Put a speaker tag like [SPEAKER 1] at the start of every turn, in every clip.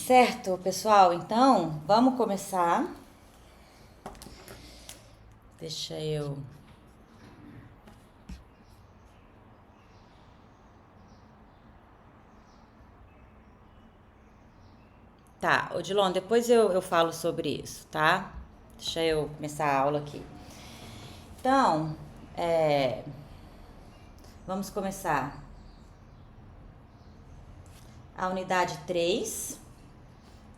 [SPEAKER 1] Certo, pessoal? Então, vamos começar. Deixa eu... Tá, Odilon, depois eu falo sobre isso, tá? Deixa eu começar a aula aqui. Então, vamos começar a unidade 3,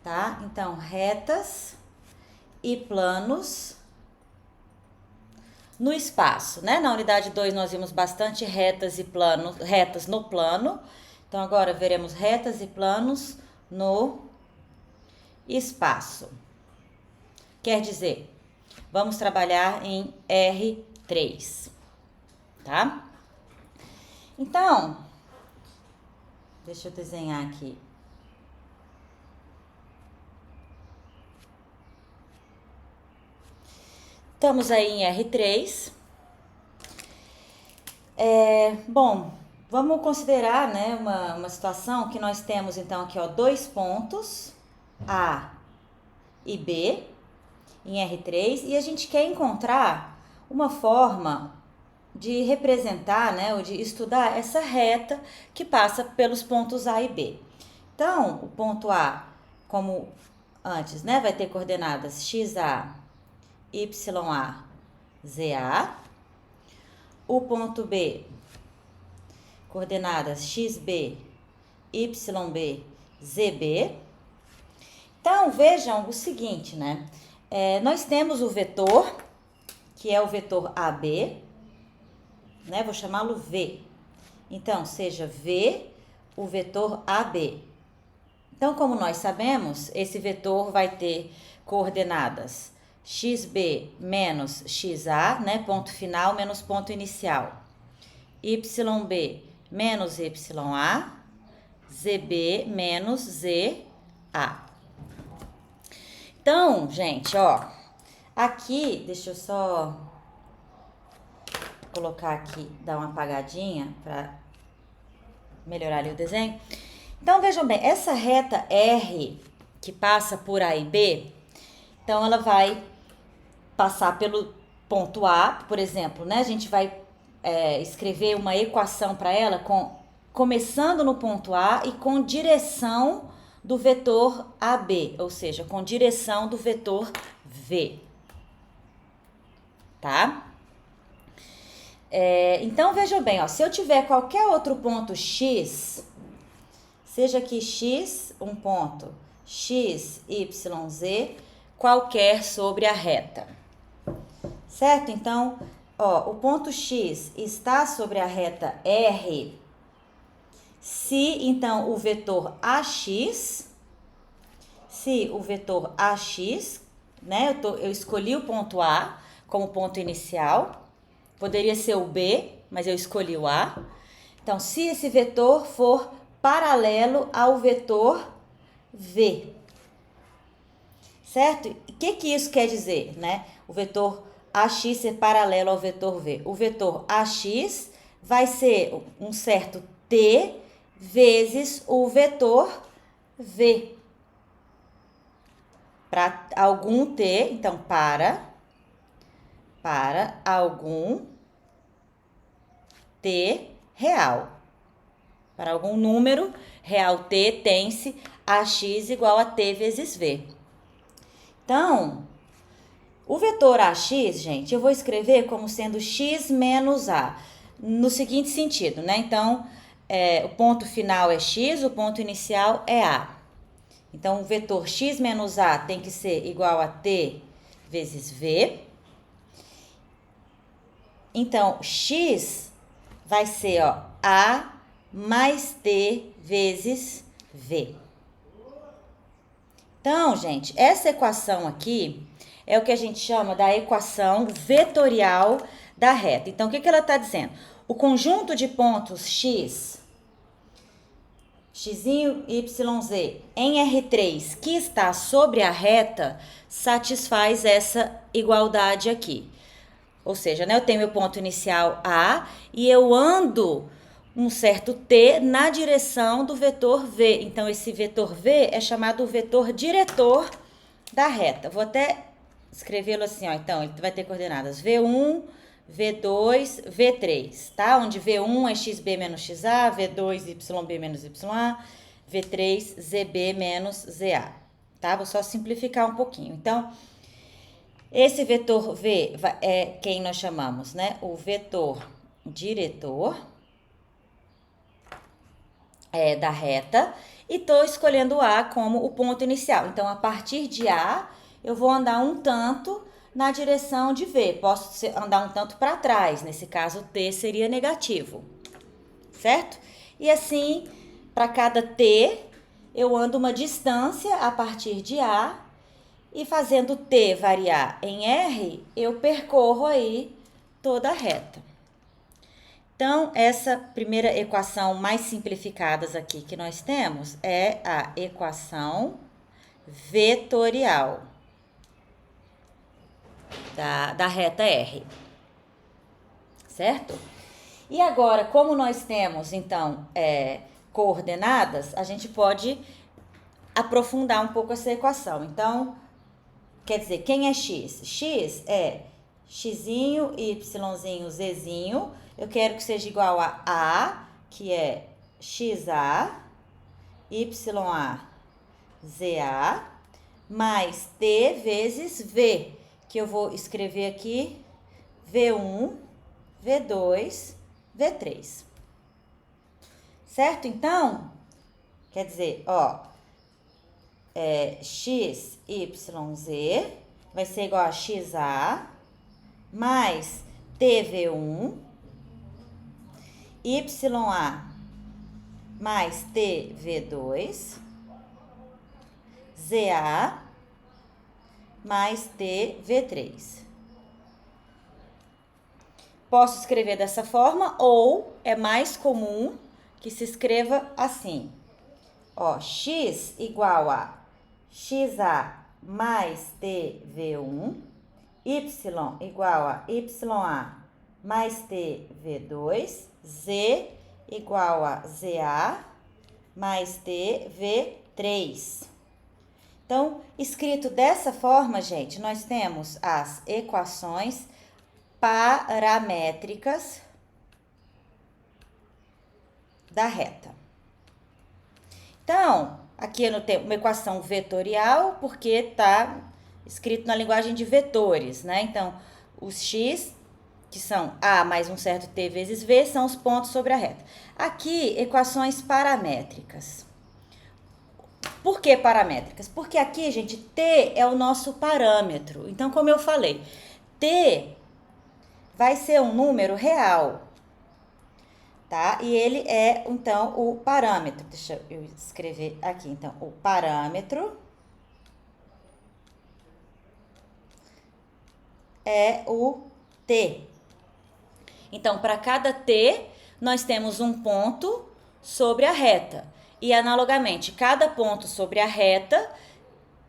[SPEAKER 1] tá? Então, retas e planos no espaço, né? Na unidade 2 nós vimos bastante retas e planos, retas no plano. Então, agora veremos retas e planos no espaço. Quer dizer, vamos trabalhar em R3, tá? Então, deixa eu desenhar aqui. Estamos aí em R3. Bom, vamos considerar, né, uma situação que nós temos, então, aqui, ó, dois pontos, A e B, em R3, e a gente quer encontrar uma forma de representar, né, ou de estudar essa reta que passa pelos pontos A e B. Então, o ponto A, como antes, né, vai ter coordenadas XA, YA, ZA. O ponto B, coordenadas XB, YB, ZB. Então, vejam o seguinte, né? Nós temos o vetor, que é o vetor AB, né? Vou chamá-lo V. Então, seja V o vetor AB. Então, como nós sabemos, esse vetor vai ter coordenadas XB menos XA, né? Ponto final menos ponto inicial. YB menos YA, ZB menos ZA. Então, gente, ó, aqui, deixa eu só colocar aqui, dar uma apagadinha para melhorar ali o desenho. Então, vejam bem, essa reta R que passa por A e B, então ela vai passar pelo ponto A, por exemplo, né? A gente vai escrever uma equação para ela começando no ponto A e com direção do vetor AB, ou seja, com direção do vetor V, tá? Então, vejam bem, ó, se eu tiver qualquer outro ponto X, seja aqui X, um ponto, X, Y, Z, qualquer sobre a reta, certo? Então, ó, o ponto X está sobre a reta R, se, então, o vetor AX, né, eu escolhi o ponto A como ponto inicial, poderia ser o B, mas eu escolhi o A. Então, se esse vetor for paralelo ao vetor V, certo? O que isso quer dizer, né? O vetor AX ser paralelo ao vetor V. O vetor AX vai ser um certo T vezes o vetor V. Para algum T, então para algum T real. Para algum número real T tem-se AX igual a T vezes V. Então, o vetor AX, gente, eu vou escrever como sendo X menos A, no seguinte sentido, né? Então, o ponto final é X, o ponto inicial é A. Então, o vetor X menos A tem que ser igual a T vezes V. Então, X vai ser, ó, A mais T vezes V. Então, gente, essa equação aqui é o que a gente chama da equação vetorial da reta. Então, o que ela está dizendo? O conjunto de pontos X, YZ, em R3, que está sobre a reta, satisfaz essa igualdade aqui. Ou seja, né, eu tenho meu ponto inicial A e eu ando um certo t na direção do vetor v. Então, esse vetor v é chamado o vetor diretor da reta. Vou até escrevê-lo assim, ó. Então, ele vai ter coordenadas V1, V2, V3, tá? Onde V1 é xb menos xa, V2 yb menos ya, V3 zb menos za, tá? Vou só simplificar um pouquinho. Então, esse vetor V é quem nós chamamos, né? O vetor diretor da reta. E tô escolhendo A como o ponto inicial. Então, a partir de A, eu vou andar um tanto na direção de V. Posso andar um tanto para trás. Nesse caso, T seria negativo. Certo? E assim, para cada T, eu ando uma distância a partir de A. E fazendo T variar em R, eu percorro aí toda a reta. Então, essa primeira equação mais simplificadas aqui que nós temos é a equação vetorial da reta R, certo? E agora, como nós temos, então, coordenadas, a gente pode aprofundar um pouco essa equação. Então, quer dizer, quem é x? X é xzinho, yzinho, zzinho. Eu quero que seja igual a A, que é xa, ya, za, mais t vezes v, que eu vou escrever aqui v1, v2, v3. Certo? Então, quer dizer, ó, x, y, z vai ser igual a xa mais tv1, ya mais tv2, za mais tv3. Posso escrever dessa forma ou é mais comum que se escreva assim. Ó, x igual a xa mais tv1, y igual a ya mais tv2, z igual a za mais tv3. Então, escrito dessa forma, gente, nós temos as equações paramétricas da reta. Então, aqui eu tenho uma equação vetorial, porque está escrito na linguagem de vetores, né? Então, os x, que são A mais um certo t vezes v, são os pontos sobre a reta. Aqui, equações paramétricas. Por que paramétricas? Porque aqui, gente, t é o nosso parâmetro. Então, como eu falei, t vai ser um número real, tá? E ele é, então, o parâmetro. Deixa eu escrever aqui, então, o parâmetro é o t. Então, para cada t, nós temos um ponto sobre a reta. E, analogamente, cada ponto sobre a reta,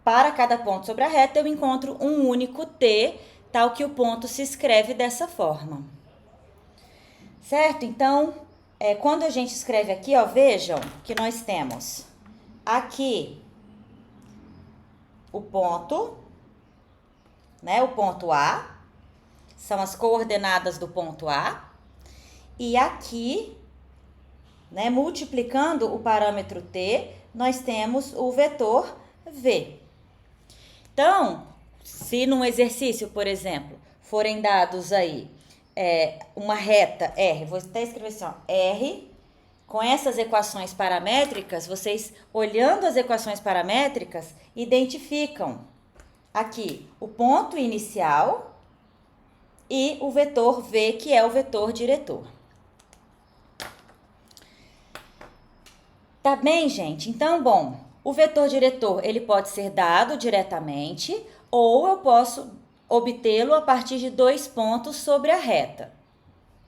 [SPEAKER 1] para cada ponto sobre a reta, eu encontro um único t, tal que o ponto se escreve dessa forma. Certo? Então, quando a gente escreve aqui, ó, vejam que nós temos aqui o ponto, né? O ponto A, são as coordenadas do ponto A. E aqui, né, multiplicando o parâmetro t, nós temos o vetor v. Então, se num exercício, por exemplo, forem dados aí uma reta R, vou até escrever assim, ó, R, com essas equações paramétricas, vocês, olhando as equações paramétricas, identificam aqui o ponto inicial e o vetor V, que é o vetor diretor. Tá bem, gente? Então, bom, o vetor diretor, ele pode ser dado diretamente ou eu posso obtê-lo a partir de 2 pontos sobre a reta,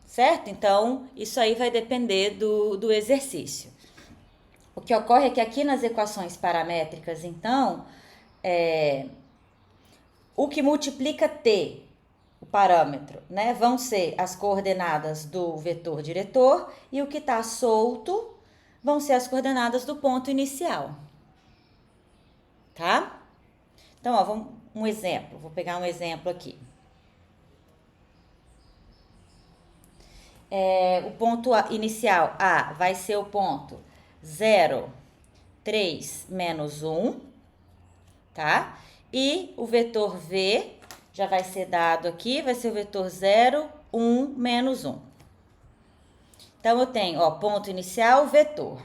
[SPEAKER 1] certo? Então, isso aí vai depender do exercício. O que ocorre é que aqui nas equações paramétricas, então, o que multiplica t, parâmetro, né, vão ser as coordenadas do vetor diretor e o que está solto vão ser as coordenadas do ponto inicial, tá? Então, ó, um exemplo, vou pegar um exemplo aqui. O ponto inicial A vai ser o ponto 0, 3, menos 1, tá? E o vetor V já vai ser dado aqui, vai ser o vetor 0, 1, menos 1. Então, eu tenho, ó, ponto inicial, vetor,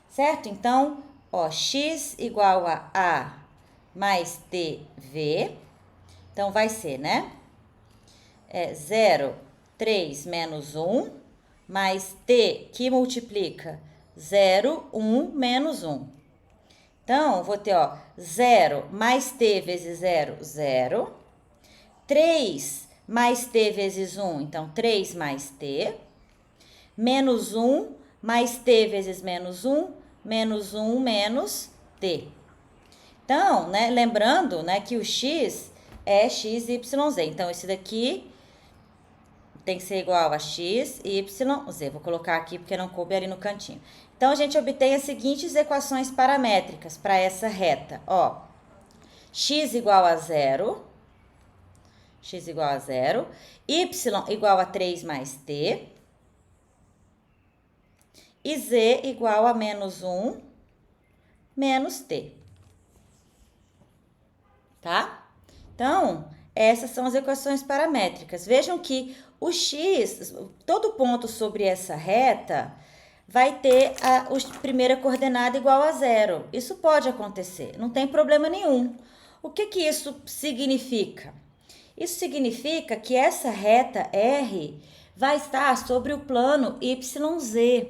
[SPEAKER 1] certo? Então, ó, x igual a mais tv, então vai ser, né? 0, 3 menos 1, mais t, que multiplica 0, 1 menos 1. Então, vou ter, ó, 0 mais t vezes 0, 0. 3 mais t vezes 1, então 3 mais t. Menos 1 mais t vezes menos 1, menos 1 menos t. Então, né, lembrando, né, que o x é x, y, z. Então, esse daqui tem que ser igual a x, y, z. Vou colocar aqui porque não coube ali no cantinho. Então, a gente obtém as seguintes equações paramétricas para essa reta. Ó, x igual a 0, x igual a 0, y igual a 3 mais t, e z igual a menos 1, menos t. Tá? Então, essas são as equações paramétricas. Vejam que o x, todo ponto sobre essa reta, vai ter a primeira coordenada igual a 0. Isso pode acontecer, não tem problema nenhum. O que que isso significa? Isso significa que essa reta R vai estar sobre o plano YZ,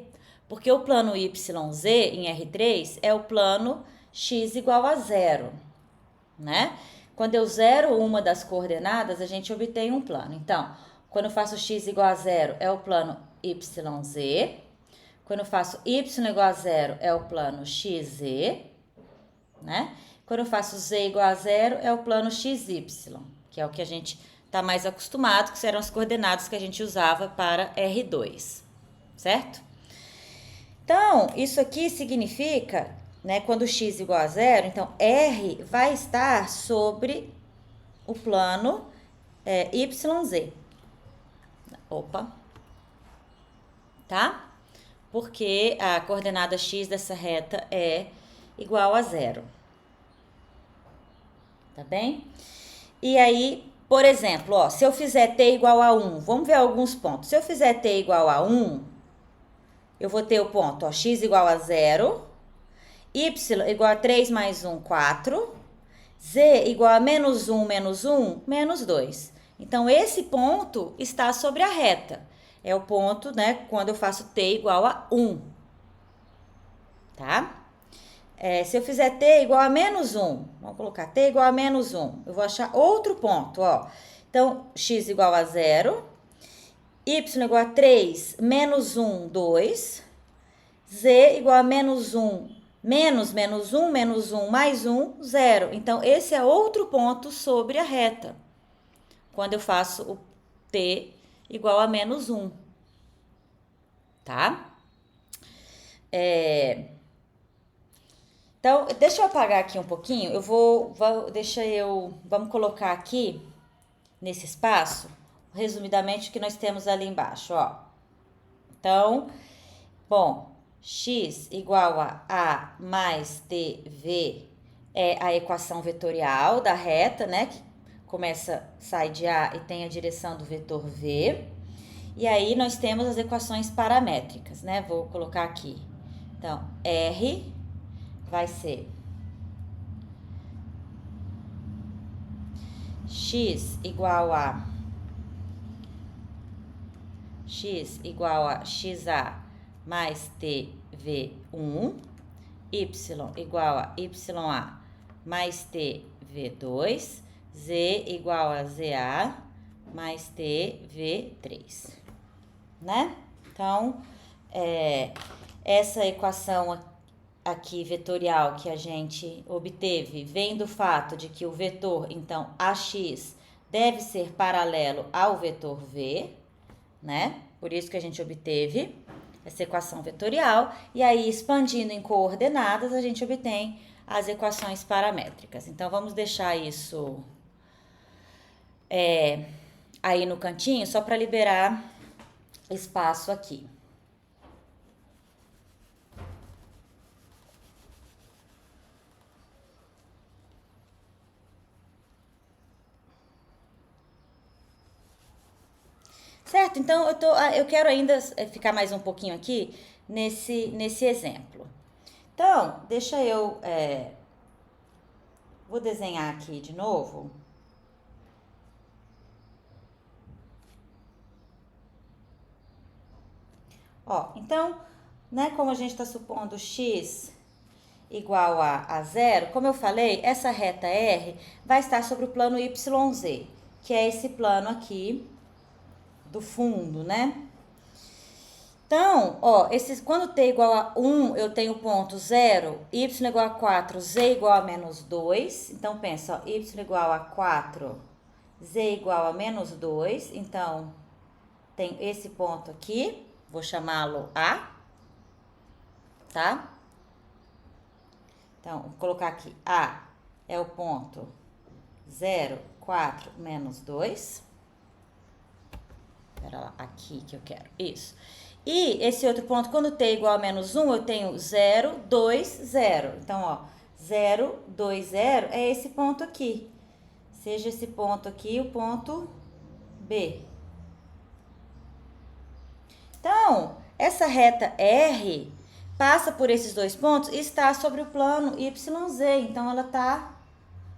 [SPEAKER 1] porque o plano YZ em R3 é o plano x igual a 0, né? Quando eu zero uma das coordenadas, a gente obtém um plano. Então, quando eu faço x igual a 0, é o plano YZ. Quando eu faço y igual a 0, é o plano XZ, né? Quando eu faço z igual a 0, é o plano XY, que é o que a gente está mais acostumado, que eram as coordenadas que a gente usava para R2, certo? Então, isso aqui significa, né, quando x igual a 0, então R vai estar sobre o plano YZ. Opa. Tá? Porque a coordenada x dessa reta é igual a 0. Tá bem? E aí, por exemplo, ó, se eu fizer t igual a 1, vamos ver alguns pontos. Se eu fizer t igual a 1, eu vou ter o ponto, ó, x igual a 0, y igual a 3 mais 1, 4, z igual a menos 1, menos 2. Então, esse ponto está sobre a reta. É o ponto, né, quando eu faço t igual a 1. Tá? Se eu fizer t igual a menos 1, vamos colocar t igual a menos 1, eu vou achar outro ponto, ó. Então, x igual a 0, y igual a 3, menos 1, 2, z igual a menos 1, menos 1, mais 1, 0. Então, esse é outro ponto sobre a reta, quando eu faço o t igual a menos 1, tá? Então, deixa eu apagar aqui um pouquinho, vamos colocar aqui, nesse espaço, resumidamente, o que nós temos ali embaixo, ó. Então, bom, x igual a mais tv é a equação vetorial da reta, né, que sai de A e tem a direção do vetor V. E aí, nós temos as equações paramétricas, né? Vou colocar aqui. Então, R vai ser x igual a xa mais tv1, y igual a ya mais tv2, z igual a za mais tv3, né? Então, essa equação aqui vetorial que a gente obteve vem do fato de que o vetor, então, ax deve ser paralelo ao vetor V, né? Por isso que a gente obteve essa equação vetorial. E aí, expandindo em coordenadas, a gente obtém as equações paramétricas. Então, vamos deixar isso aí no cantinho, só para liberar espaço aqui. Certo? Então, eu quero ainda ficar mais um pouquinho aqui nesse exemplo. Então, deixa eu... vou desenhar aqui de novo. Ó, então, né, como a gente está supondo x igual a zero, como eu falei, essa reta R vai estar sobre o plano YZ, que é esse plano aqui do fundo, né? Então, ó, quando t igual a 1, eu tenho ponto 0, y igual a 4, z igual a menos 2. Então, pensa, ó, y igual a 4, z igual a menos 2. Então, tem esse ponto aqui, vou chamá-lo A, tá? Então, vou colocar aqui, A é o ponto 0, 4, menos 2. Pera lá, aqui que eu quero, isso. E esse outro ponto, quando t igual a menos 1, eu tenho 0, 2, 0. Então, ó, 0, 2, 0 é esse ponto aqui. Seja esse ponto aqui o ponto B. Então, essa reta R passa por esses dois pontos e está sobre o plano YZ. Então, ela tá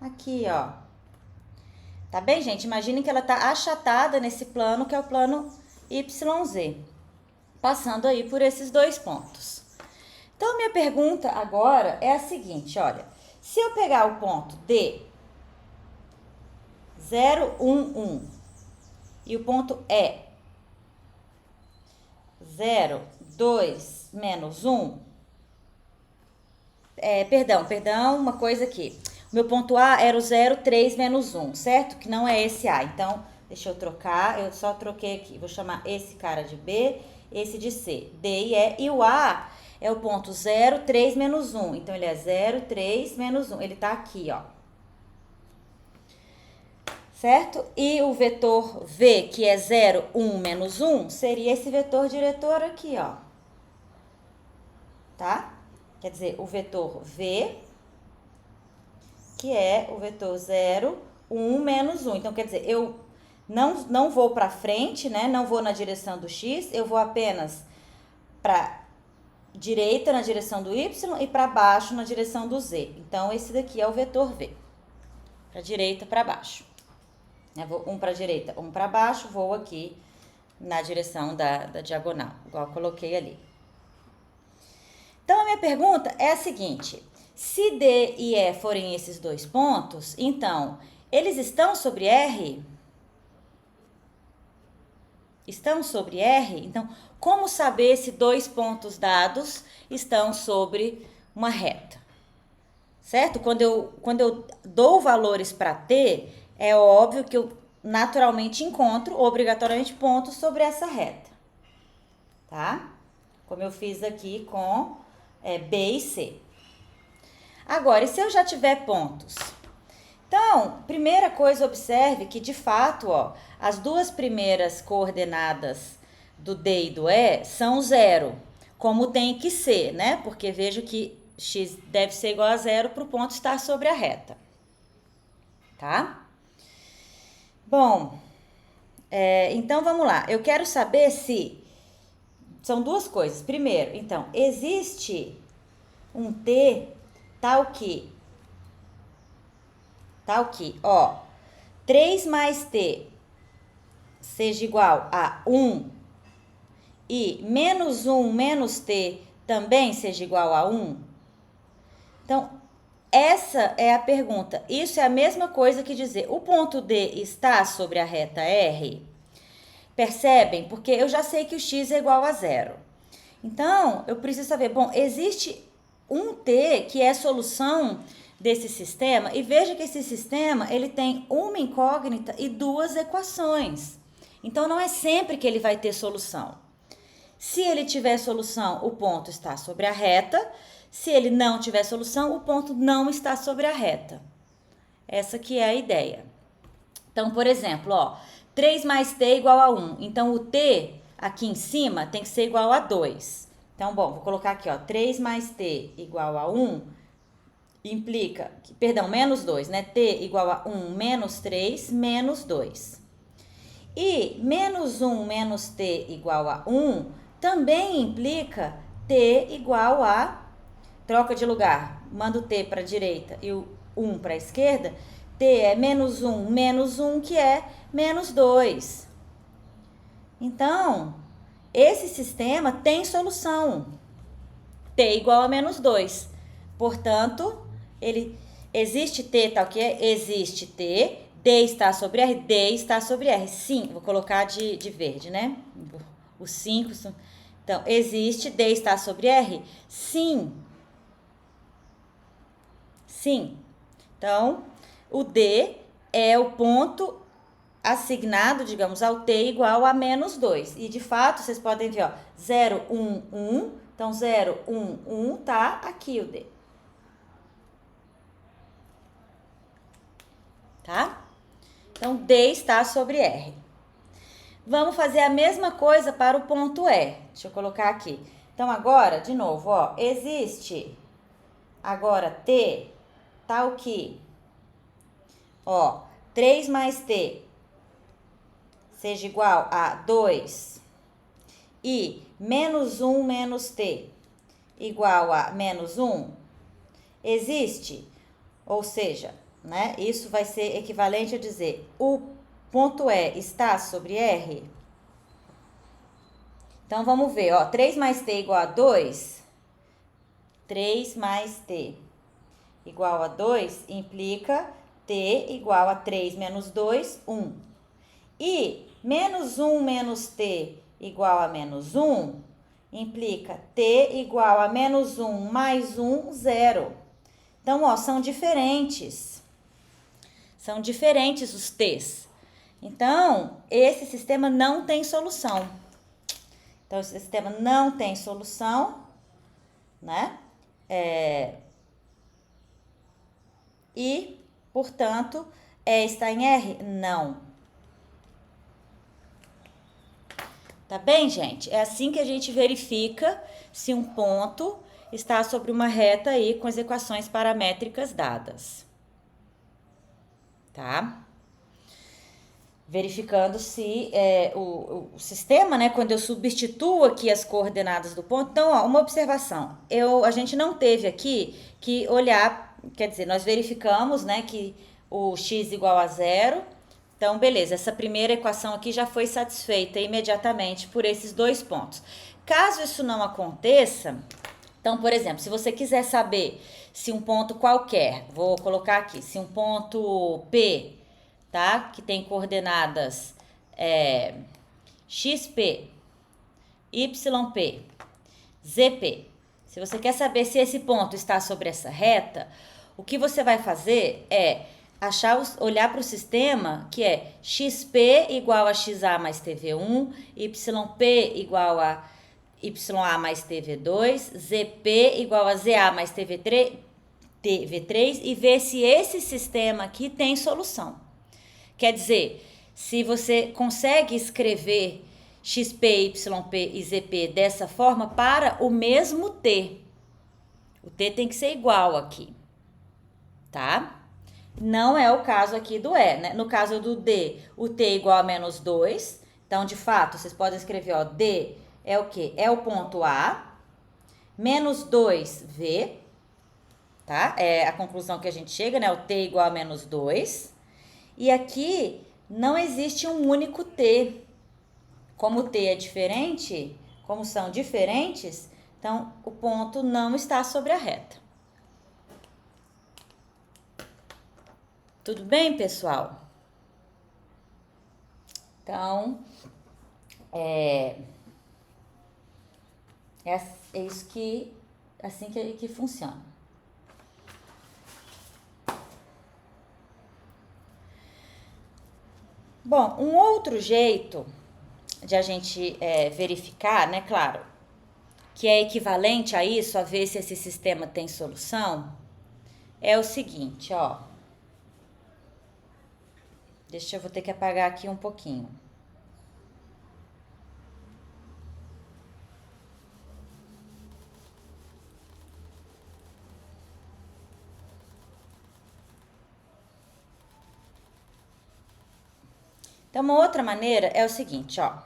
[SPEAKER 1] aqui, ó. Tá bem, gente? Imaginem que ela tá achatada nesse plano, que é o plano YZ. Passando aí por esses dois pontos. Então, minha pergunta agora é a seguinte, olha. Se eu pegar o ponto D, 0, 1, 1, e o ponto E, 0, 2, menos 1, perdão, uma coisa aqui. O meu ponto A era o 0, 3, menos 1, certo? Que não é esse A. Então, deixa eu trocar, eu só troquei aqui. Vou chamar esse cara de B, esse de C. D e E. E o A é o ponto 0, 3, menos 1. Então, ele é 0, 3, menos 1. Ele tá aqui, ó. Certo? E o vetor V, que é 0, 1, menos 1, seria esse vetor diretor aqui, ó. Tá? Quer dizer, o vetor V, que é o vetor 0, 1, menos 1. Então, quer dizer, eu não vou para frente, né? Não vou na direção do X, eu vou apenas para direita na direção do Y e para baixo na direção do Z. Então, esse daqui é o vetor V. Para direita, para baixo. Vou um para direita, um para baixo, vou aqui na direção da diagonal, igual eu coloquei ali. Então, a minha pergunta é a seguinte: se D e E forem esses dois pontos, então, eles estão sobre R? Estão sobre R? Então, como saber se dois pontos dados estão sobre uma reta? Certo? Quando eu dou valores para T, é óbvio que eu naturalmente encontro, obrigatoriamente, pontos sobre essa reta. Tá? Como eu fiz aqui com B e C. Agora, e se eu já tiver pontos? Então, primeira coisa, observe que, de fato, ó, as duas primeiras coordenadas do D e do E são 0, como tem que ser, né? Porque vejo que x deve ser igual a 0 para o ponto estar sobre a reta. Tá? Bom, então vamos lá. Eu quero saber se... São duas coisas. Primeiro, então, existe um T tal que, ó, 3 mais T seja igual a 1 e menos 1 menos T também seja igual a 1? Então, essa é a pergunta. Isso é a mesma coisa que dizer, o ponto D está sobre a reta R? Percebem? Porque eu já sei que o x é igual a 0. Então, eu preciso saber, bom, existe um T que é solução desse sistema e veja que esse sistema ele tem uma incógnita e duas equações. Então, não é sempre que ele vai ter solução. Se ele tiver solução, o ponto está sobre a reta. Se ele não tiver solução, o ponto não está sobre a reta. Essa que é a ideia. Então, por exemplo, ó, 3 mais t igual a 1. Então, o t aqui em cima tem que ser igual a 2. Então, bom, vou colocar aqui, ó, 3 mais t igual a 1 implica, menos 2, né? T igual a 1 menos 3 menos 2. E menos 1 menos t igual a 1 também implica t igual a, troca de lugar, manda o t para a direita e o 1 para a esquerda, t é menos 1, que é menos 2. Então, esse sistema tem solução, t igual a menos 2. Portanto, existe t, tal que é? Existe t, d está sobre r, d está sobre r. Sim, vou colocar de verde, né? Os 5. Então, existe d está sobre r? Sim. Sim. Então, o d é o ponto assignado, digamos, ao t igual a menos 2. E, de fato, vocês podem ver, ó, 0, 1, 1. Então, 0, 1, 1, tá aqui o d. Tá? Então, D está sobre R. Vamos fazer a mesma coisa para o ponto E. Deixa eu colocar aqui. Então, agora, de novo, ó, existe agora T, tal que, ó, 3 mais T seja igual a 2 e menos 1 menos T igual a menos 1, existe, ou seja, né? Isso vai ser equivalente a dizer o ponto E está sobre R. Então, vamos ver, ó, 3 mais T igual a 2. 3 mais T igual a 2 implica T igual a 3 menos 2, 1. E menos 1 menos T igual a menos 1 implica T igual a menos 1 mais 1, 0. Então, ó, são diferentes. São diferentes os T's. Então, esse sistema não tem solução. Então, esse sistema não tem solução, né? E, portanto, está em R? Não. Tá bem, gente? É assim que a gente verifica se um ponto está sobre uma reta aí com as equações paramétricas dadas. Tá? Verificando se o sistema, né, quando eu substituo aqui as coordenadas do ponto. Então, ó, uma observação. A gente não teve aqui que olhar, quer dizer, nós verificamos, né, que o x igual a 0. Então, beleza, essa primeira equação aqui já foi satisfeita imediatamente por esses dois pontos. Caso isso não aconteça, então, por exemplo, se você quiser saber se um ponto qualquer, vou colocar aqui, se um ponto P, tá? Que tem coordenadas XP, YP, ZP. Se você quer saber se esse ponto está sobre essa reta, o que você vai fazer é olhar para o sistema que é XP igual a XA mais TV1, YP igual a YA mais TV2, ZP igual a ZA mais TV3 e ver se esse sistema aqui tem solução. Quer dizer, se você consegue escrever XP, YP e ZP dessa forma para o mesmo T. O T tem que ser igual aqui, tá? Não é o caso aqui do E, né? No caso do D, o T é igual a menos 2. Então, de fato, vocês podem escrever, ó, D é o quê? É o ponto A, menos 2V, tá? É a conclusão que a gente chega, né? O T é igual a menos 2. E aqui não existe um único T. Como o T é diferente, como são diferentes, então o ponto não está sobre a reta. Tudo bem, pessoal? Então, é isso que, assim que funciona. Bom, um outro jeito de a gente verificar, né, claro, que é equivalente a isso, a ver se esse sistema tem solução, é o seguinte, ó. Eu vou ter que apagar aqui um pouquinho. Então, uma outra maneira é o seguinte, ó.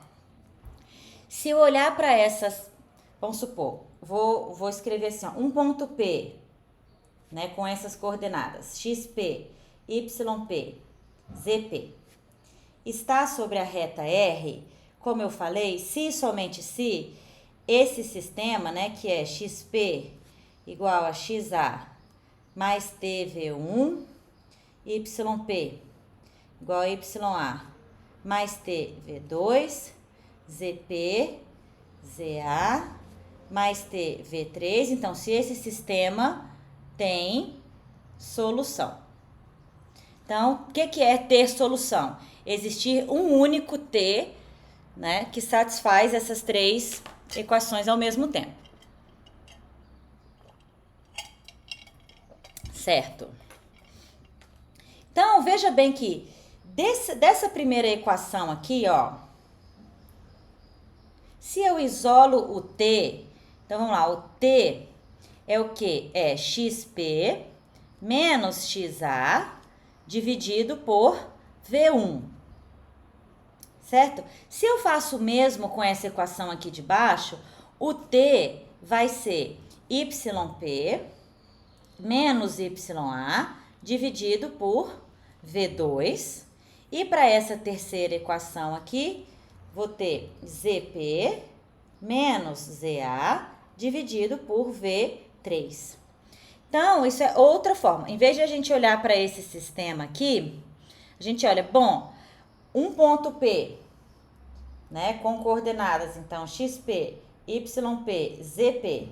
[SPEAKER 1] Se eu olhar para essas, vamos supor, vou escrever assim, ó, um ponto P, né, com essas coordenadas, XP, YP, ZP, está sobre a reta R, como eu falei, se e somente se esse sistema, né, que é XP igual a XA mais TV1, YP igual a YA mais TV2, ZP, ZA mais TV3. Então, se esse sistema tem solução. Então, o que é ter solução? Existir um único T, né, que satisfaz essas três equações ao mesmo tempo. Certo? Então, veja bem que dessa primeira equação aqui, ó, se eu isolo o T, então vamos lá, o T é o quê? É XP menos XA dividido por V1, certo? Se eu faço o mesmo com essa equação aqui de baixo, o T vai ser YP menos YA dividido por V2. E para essa terceira equação aqui, vou ter ZP menos ZA dividido por V3. Então, isso é outra forma. Em vez de a gente olhar para esse sistema aqui, a gente olha, bom, um ponto P, né, com coordenadas, então, XP, YP, ZP,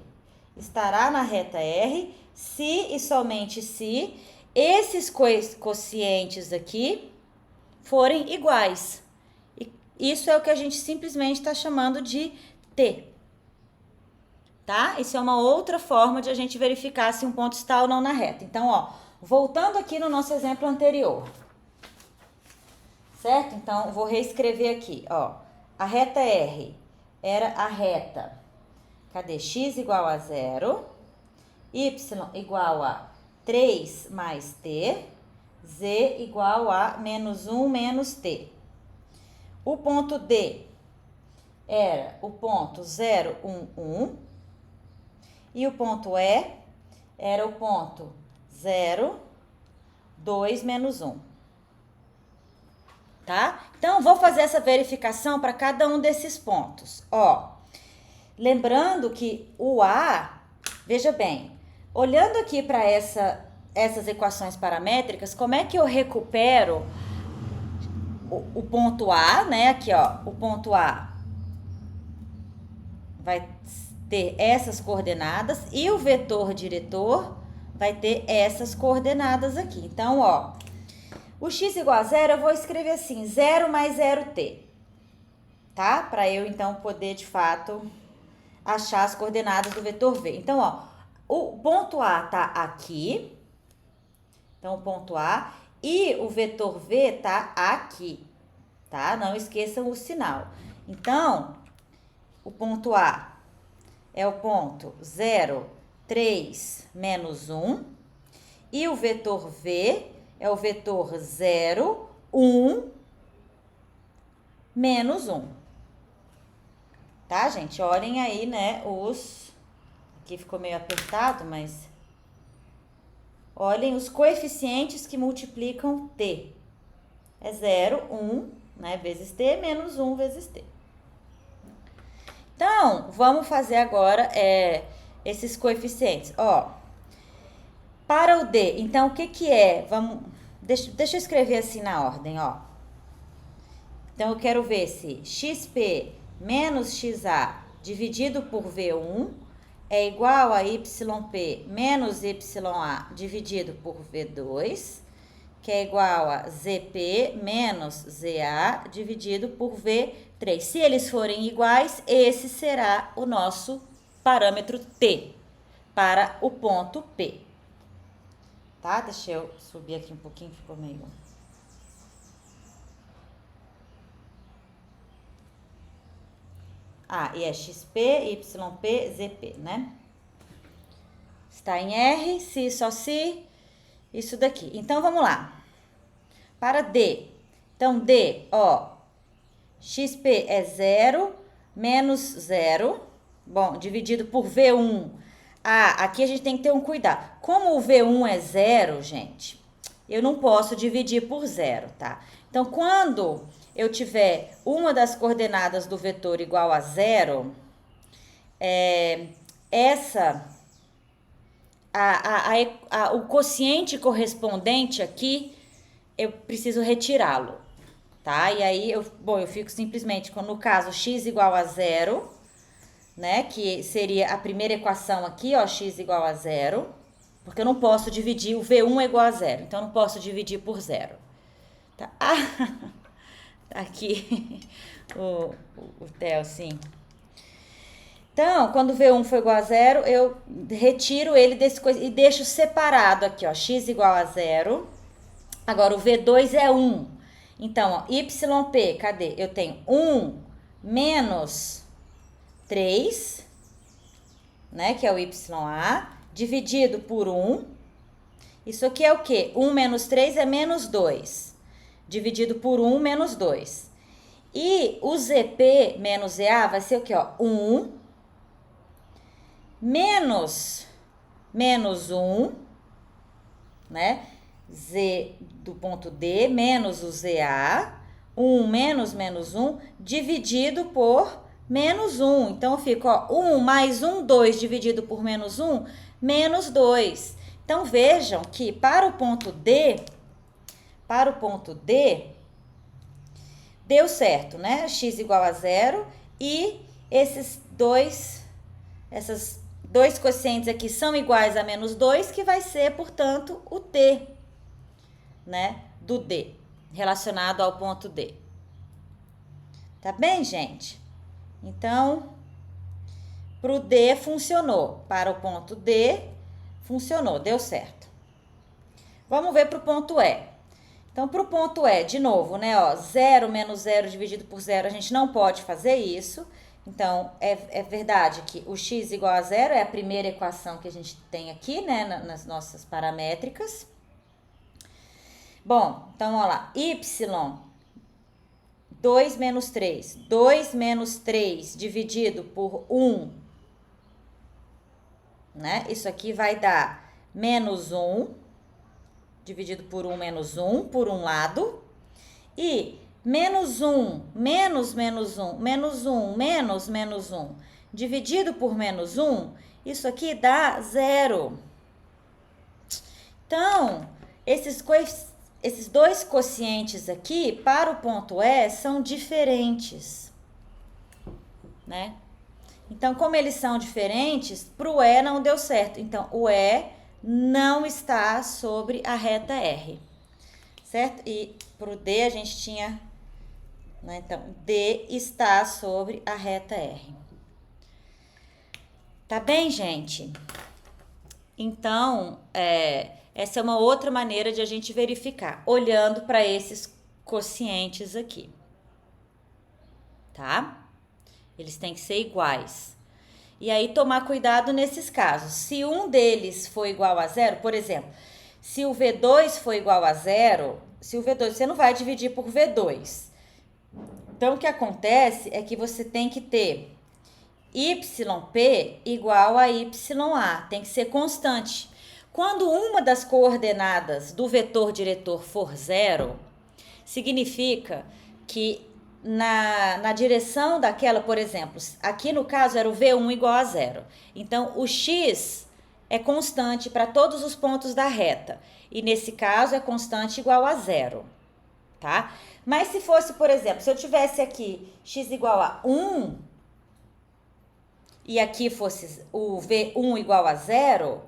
[SPEAKER 1] estará na reta R se e somente se esses quocientes aqui forem iguais. E isso é o que a gente simplesmente está chamando de T. Tá? Isso é uma outra forma de a gente verificar se um ponto está ou não na reta. Então, ó, voltando aqui no nosso exemplo anterior. Certo? Então, vou reescrever aqui, ó. A reta R era a reta, cadê? X igual a 0, Y igual a 3 mais T, Z igual a menos 1 menos T. O ponto D era o ponto 0, 1, 1. E o ponto E era o ponto 0, 2 menos 1. Tá? Então, vou fazer essa verificação para cada um desses pontos. Ó, lembrando que o A, veja bem, olhando aqui para essas equações paramétricas, como é que eu recupero o ponto A, né? Aqui, ó, o ponto A vai ter essas coordenadas e o vetor diretor vai ter essas coordenadas aqui. Então, ó, o x igual a 0, eu vou escrever assim, 0 mais 0t, tá? Para eu, então, poder, de fato, achar as coordenadas do vetor v. Então, ó, o ponto A tá aqui, então, o ponto A, e o vetor v tá aqui, tá? Não esqueçam o sinal. Então, o ponto A é o ponto 0, 3, menos 1. E o vetor V é o vetor 0, 1, menos 1. Tá, gente? Olhem aí, né, aqui ficou meio apertado, mas... Olhem os coeficientes que multiplicam T. É 0, 1, né, vezes T, menos 1 vezes T. Então, vamos fazer agora esses coeficientes. Ó, para o D, então, o que é? Deixa eu escrever assim na ordem, ó. Então, eu quero ver se XP menos XA dividido por V1 é igual a YP menos YA dividido por V2. que é igual a ZP menos ZA dividido por V3. Se eles forem iguais, esse será o nosso parâmetro T para o ponto P. Tá? Deixa eu subir aqui um pouquinho, ficou meio... Ah, e é XP, YP, ZP, né? Está em R, se, só se, isso daqui. Então, vamos lá. Para D. Então, D, ó, XP é 0 menos 0. Bom, dividido por V1. Ah, aqui a gente tem que ter um cuidado. Como o V1 é 0, gente, eu não posso dividir por 0, tá? Então, quando eu tiver uma das coordenadas do vetor igual a 0, o quociente correspondente aqui, eu preciso retirá-lo, tá? E aí, eu fico simplesmente, no caso, x igual a 0, né? Que seria a primeira equação aqui, ó, x igual a 0, porque eu não posso dividir, o V1 é igual a 0, então eu não posso dividir por 0. Tá? Tá aqui o Theo, sim. Então, quando o V1 for igual a 0, eu retiro ele desse coisa e deixo separado aqui, ó, x igual a 0. Agora, o V2 é 1. Então, ó, YP, cadê? Eu tenho 1 menos 3, né, que é o YA, dividido por 1. Isso aqui é o quê? 1 menos 3 é menos 2, dividido por 1 menos 2. E o ZP menos ZA vai ser o quê? Ó? 1 menos 1, né? Z do ponto D menos o ZA, 1 menos 1, dividido por menos 1. Então, fica, ó, 1 mais 1, 2, dividido por menos 1, menos 2. Então, vejam que para o ponto D, deu certo, né? X igual a 0 e esses dois quocientes aqui são iguais a menos 2, que vai ser, portanto, o T, né? Do D, relacionado ao ponto D. Tá bem, gente? Então, para o D funcionou, para o ponto D funcionou, deu certo. Vamos ver para o ponto E. Então, para o ponto E, de novo, né, ó, 0 menos 0 dividido por 0, a gente não pode fazer isso. Então, é verdade que o x igual a 0 é a primeira equação que a gente tem aqui, né, nas nossas paramétricas. Bom, então, ó lá, y, 2 menos 3. 2 menos 3 dividido por 1, né? Isso aqui vai dar menos 1, dividido por 1 menos 1, por um lado. E menos 1, menos 1, menos 1, menos 1, dividido por menos 1, isso aqui dá 0. Então, esses dois quocientes aqui, para o ponto E, são diferentes, né? Então, como eles são diferentes, para o E não deu certo. Então, o E não está sobre a reta R, certo? E para o D a gente tinha, né? Então, D está sobre a reta R. Tá bem, gente? Então, essa é uma outra maneira de a gente verificar, olhando para esses quocientes aqui, tá? Eles têm que ser iguais. E aí, tomar cuidado nesses casos. Se um deles for igual a 0, por exemplo, se o V2 for igual a 0, você não vai dividir por V2. Então, o que acontece é que você tem que ter YP igual a YA, tem que ser constante. Quando uma das coordenadas do vetor diretor for 0, significa que na direção daquela, por exemplo, aqui no caso era o V1 igual a 0. Então, o x é constante para todos os pontos da reta. E nesse caso é constante igual a 0, tá? Mas se fosse, por exemplo, se eu tivesse aqui x igual a 1 e aqui fosse o V1 igual a 0,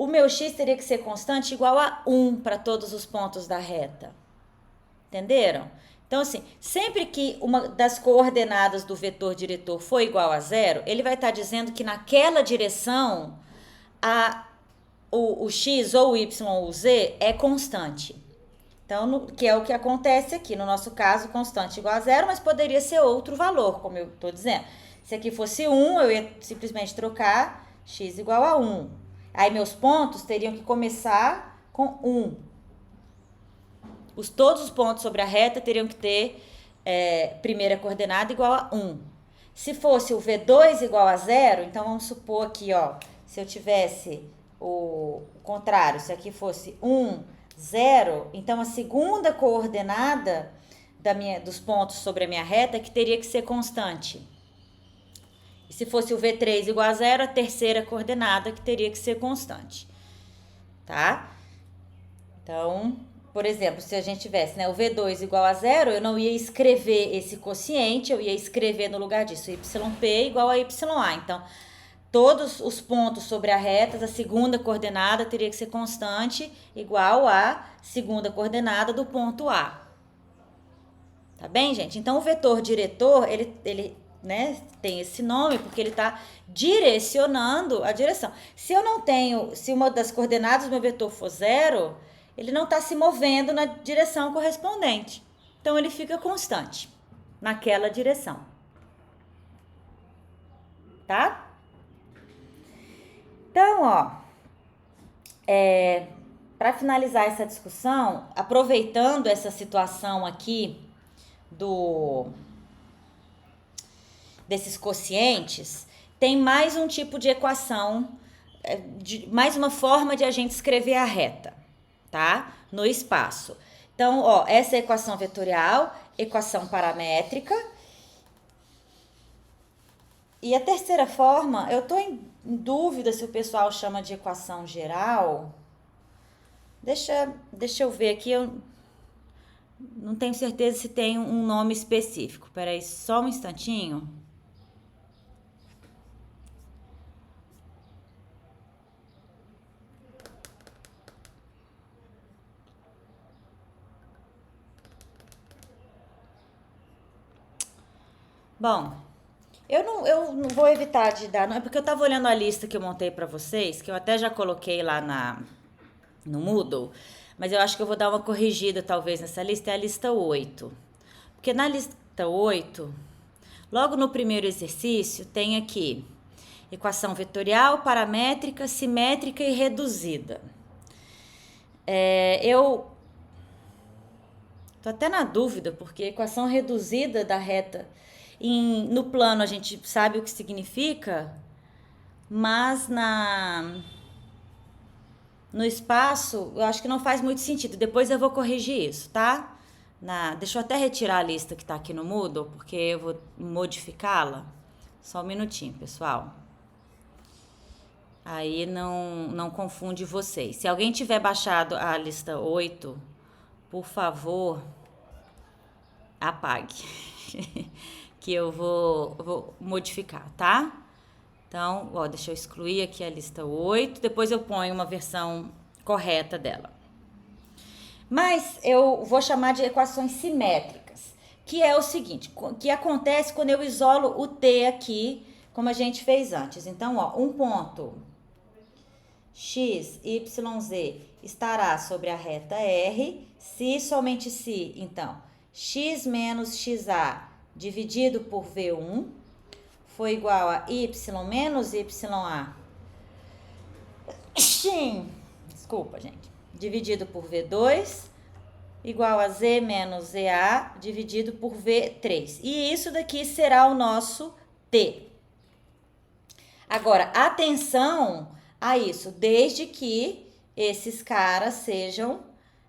[SPEAKER 1] o meu x teria que ser constante igual a 1 para todos os pontos da reta. Entenderam? Então, assim, sempre que uma das coordenadas do vetor diretor for igual a 0, ele vai estar dizendo que naquela direção o x ou o y ou o z é constante. Então, que é o que acontece aqui. No nosso caso, constante igual a 0, mas poderia ser outro valor, como eu estou dizendo. Se aqui fosse 1, eu ia simplesmente trocar x igual a 1. Aí, meus pontos teriam que começar com 1. Todos os pontos sobre a reta teriam que ter primeira coordenada igual a 1. Se fosse o V2 igual a 0, então vamos supor aqui, ó, se eu tivesse o contrário, se aqui fosse 1, 0, então a segunda coordenada dos pontos sobre a minha reta que teria que ser constante. E se fosse o V3 igual a 0, a terceira coordenada que teria que ser constante. Tá? Então, por exemplo, se a gente tivesse, né, o V2 igual a 0, eu não ia escrever esse quociente, eu ia escrever no lugar disso YP igual a YA. Então, todos os pontos sobre a reta, a segunda coordenada teria que ser constante, igual à segunda coordenada do ponto A. Tá bem, gente? Então, o vetor diretor, ele né, tem esse nome porque ele está direcionando a direção. Se eu não tenho, se uma das coordenadas do meu vetor for 0, ele não está se movendo na direção correspondente. Então, ele fica constante naquela direção. Tá? Então, ó, para finalizar essa discussão, aproveitando essa situação aqui desses quocientes, tem mais um tipo de equação, mais uma forma de a gente escrever a reta, tá? No espaço. Então, ó, essa é a equação vetorial, equação paramétrica. E a terceira forma, eu tô em dúvida se o pessoal chama de equação geral. Deixa eu ver aqui, eu não tenho certeza se tem um nome específico. Peraí, só um instantinho. Bom, eu não vou evitar de dar, não é porque eu tava olhando a lista que eu montei para vocês, que eu até já coloquei lá no Moodle, mas eu acho que eu vou dar uma corrigida talvez nessa lista, é a lista 8. Porque na lista 8, logo no primeiro exercício, tem aqui equação vetorial, paramétrica, simétrica e reduzida. Eu tô até na dúvida, porque equação reduzida da reta, no plano a gente sabe o que significa, mas no espaço eu acho que não faz muito sentido. Depois eu vou corrigir isso, tá? Deixa eu até retirar a lista que tá aqui no Moodle, porque eu vou modificá-la. Só um minutinho, pessoal. Aí não confunde vocês. Se alguém tiver baixado a lista 8, por favor, apague. Que eu vou modificar, tá? Então, ó, deixa eu excluir aqui a lista 8, depois eu ponho uma versão correta dela. Mas eu vou chamar de equações simétricas, que é o seguinte, que acontece quando eu isolo o T aqui, como a gente fez antes. Então, ó, um ponto x, y, z estará sobre a reta R, se somente se, então, x menos xa dividido por V1 foi igual a y menos ya. Desculpa, gente. Dividido por V2 igual a z menos za dividido por V3. E isso daqui será o nosso T. Agora, atenção a isso, desde que esses caras sejam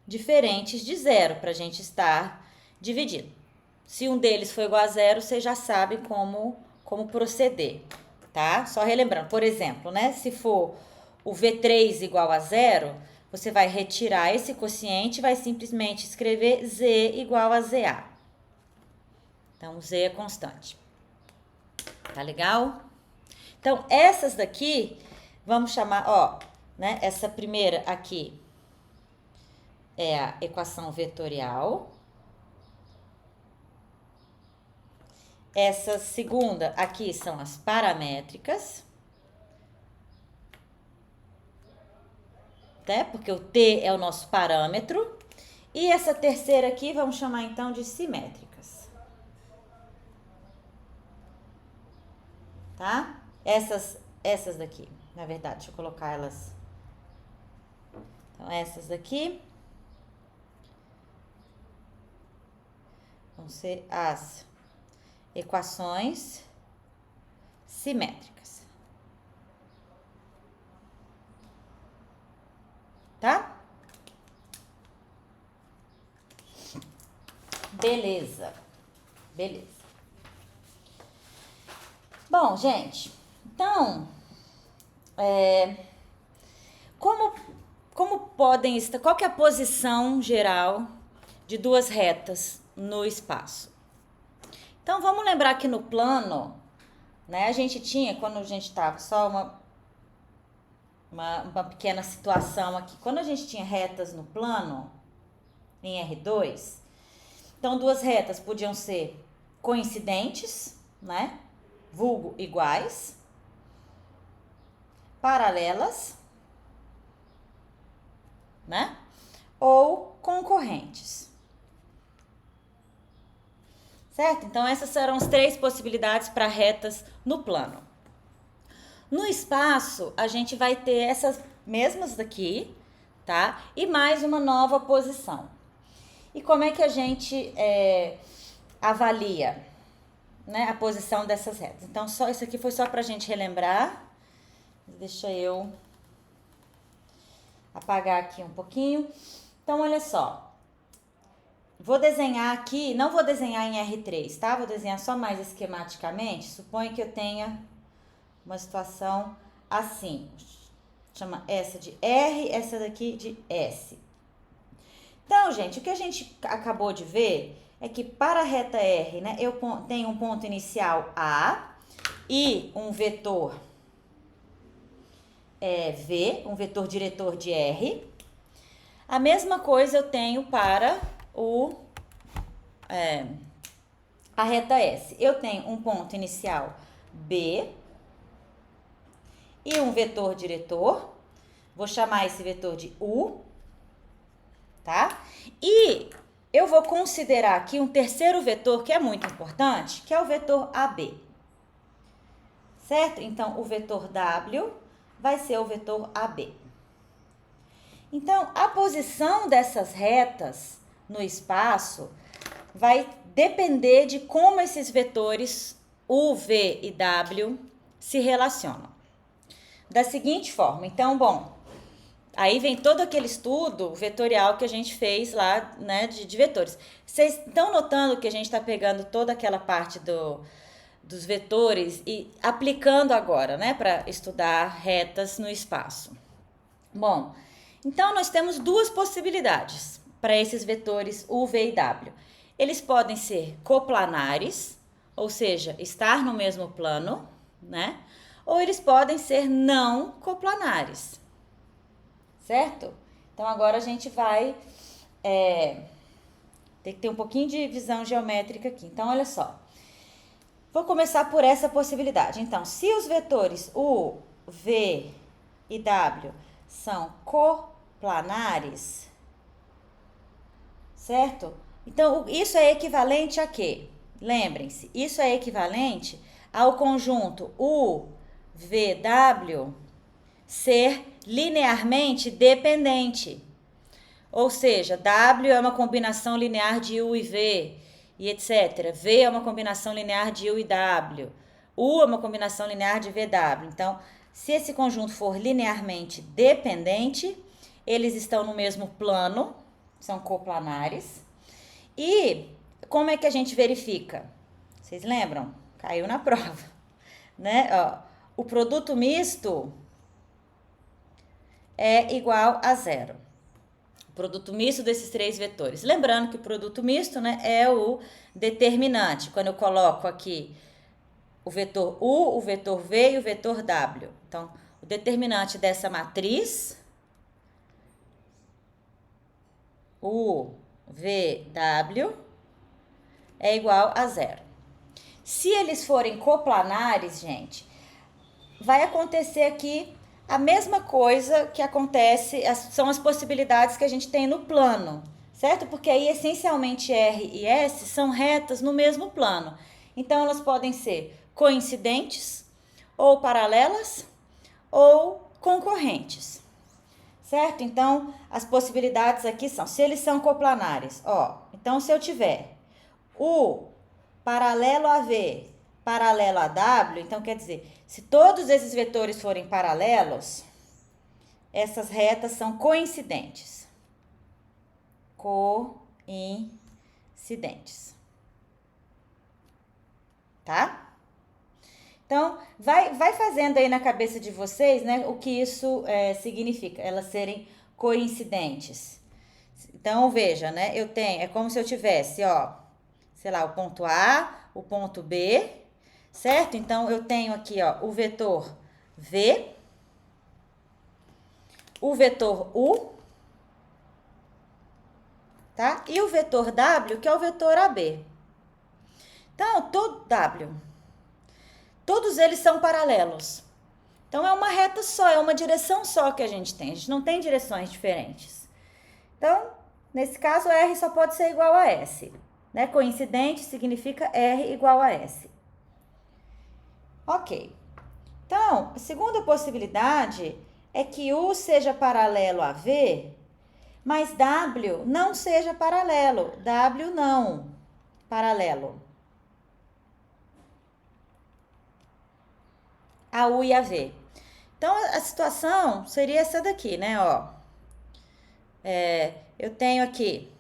[SPEAKER 1] diferentes de 0, para a gente estar dividindo. Se um deles for igual a 0, vocês já sabem como proceder, tá? Só relembrando, por exemplo, né? Se for o V3 igual a 0, você vai retirar esse quociente e vai simplesmente escrever Z igual a ZA. Então, Z é constante. Tá legal? Então, essas daqui, vamos chamar, ó, né? Essa primeira aqui é a equação vetorial. Essa segunda aqui são as paramétricas, né? Porque o t é o nosso parâmetro. E essa terceira aqui vamos chamar então de simétricas. Tá? Essas daqui, na verdade, deixa eu colocar elas. Então, essas daqui vão ser as equações simétricas. Tá? Beleza. Bom, gente, então, como podem estar, qual que é a posição geral de duas retas no espaço? Então, vamos lembrar que no plano, né, a gente tinha, quando a gente estava só uma pequena situação aqui, quando a gente tinha retas no plano, em R2, então duas retas podiam ser coincidentes, né, vulgo iguais, paralelas, né, ou concorrentes. Certo? Então, essas serão as três possibilidades para retas no plano. No espaço, a gente vai ter essas mesmas daqui, tá? E mais uma nova posição. E como é que a gente avalia, né, a posição dessas retas? Então, só isso aqui foi só para a gente relembrar. Deixa eu apagar aqui um pouquinho. Então, olha só. Vou desenhar aqui, não vou desenhar em R3, tá? Vou desenhar só mais esquematicamente. Suponho que eu tenha uma situação assim. Chama essa de R, essa daqui de S. Então, gente, o que a gente acabou de ver é que para a reta R, né, eu tenho um ponto inicial A e um vetor V, um vetor diretor de R. A mesma coisa eu tenho para a reta S. Eu tenho um ponto inicial B e um vetor diretor. Vou chamar esse vetor de U, tá? E eu vou considerar aqui um terceiro vetor que é muito importante, que é o vetor AB. Certo? Então, o vetor W vai ser o vetor AB. Então, a posição dessas retas no espaço vai depender de como esses vetores U, V e W se relacionam. Da seguinte forma, então, bom, aí vem todo aquele estudo vetorial que a gente fez lá, né, de vetores. Vocês estão notando que a gente está pegando toda aquela parte dos vetores e aplicando agora, né, para estudar retas no espaço. Bom, então nós temos duas possibilidades para esses vetores U, V e W. Eles podem ser coplanares, ou seja, estar no mesmo plano, né? Ou eles podem ser não coplanares, certo? Então, agora a gente vai ter que ter um pouquinho de visão geométrica aqui. Então, olha só. Vou começar por essa possibilidade. Então, se os vetores U, V e W são coplanares, certo? Então, isso é equivalente a quê? Lembrem-se, isso é equivalente ao conjunto U, V, W ser linearmente dependente. Ou seja, W é uma combinação linear de U e V, e etc. V é uma combinação linear de U e W. U é uma combinação linear de VW. Então, se esse conjunto for linearmente dependente, eles estão no mesmo plano, são coplanares. E como é que a gente verifica? Vocês lembram? Caiu na prova, né? Ó, o produto misto é igual a zero. O produto misto desses três vetores. Lembrando que o produto misto, né, é o determinante. Quando eu coloco aqui o vetor U, o vetor V e o vetor W. Então, o determinante dessa matriz, U, V, W, é igual a 0. Se eles forem coplanares, gente, vai acontecer aqui a mesma coisa que acontece, são as possibilidades que a gente tem no plano, certo? Porque aí, essencialmente, R e S são retas no mesmo plano. Então, elas podem ser coincidentes, ou paralelas, ou concorrentes, certo? Então, as possibilidades aqui são, se eles são coplanares, ó, então se eu tiver U paralelo a V, paralelo a W, então quer dizer, se todos esses vetores forem paralelos, essas retas são coincidentes. Coincidentes. Tá? Então, vai fazendo aí na cabeça de vocês, né, o que isso significa, elas serem coincidentes. Então, veja, né, eu tenho, é como se eu tivesse, ó, sei lá, o ponto A, o ponto B, certo? Então, eu tenho aqui, ó, o vetor V, o vetor U, tá? E o vetor W, que é o vetor AB. Então, todos eles são paralelos. Então, é uma reta só, é uma direção só que a gente tem. A gente não tem direções diferentes. Então, nesse caso, R só pode ser igual a S. Né? Coincidente significa R igual a S. Ok. Então, a segunda possibilidade é que U seja paralelo a V, mas W não seja paralelo. W não paralelo a U e a V. Então, a situação seria essa daqui, né? Ó, eu tenho aqui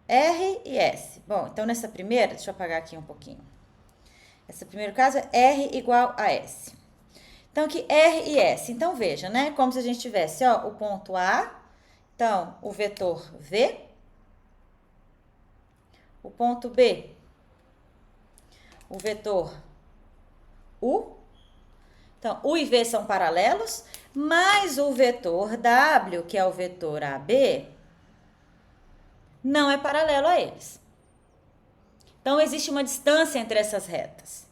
[SPEAKER 1] R e S. Bom, então nessa primeira, deixa eu apagar aqui um pouquinho. Esse primeiro caso é R igual a S. Então, aqui R e S. Então, veja, né? Como se a gente tivesse, ó, o ponto A. Então, o vetor V. O ponto B. O vetor U. Então, U e V são paralelos, mas o vetor W, que é o vetor AB, não é paralelo a eles. Então, existe uma distância entre essas retas.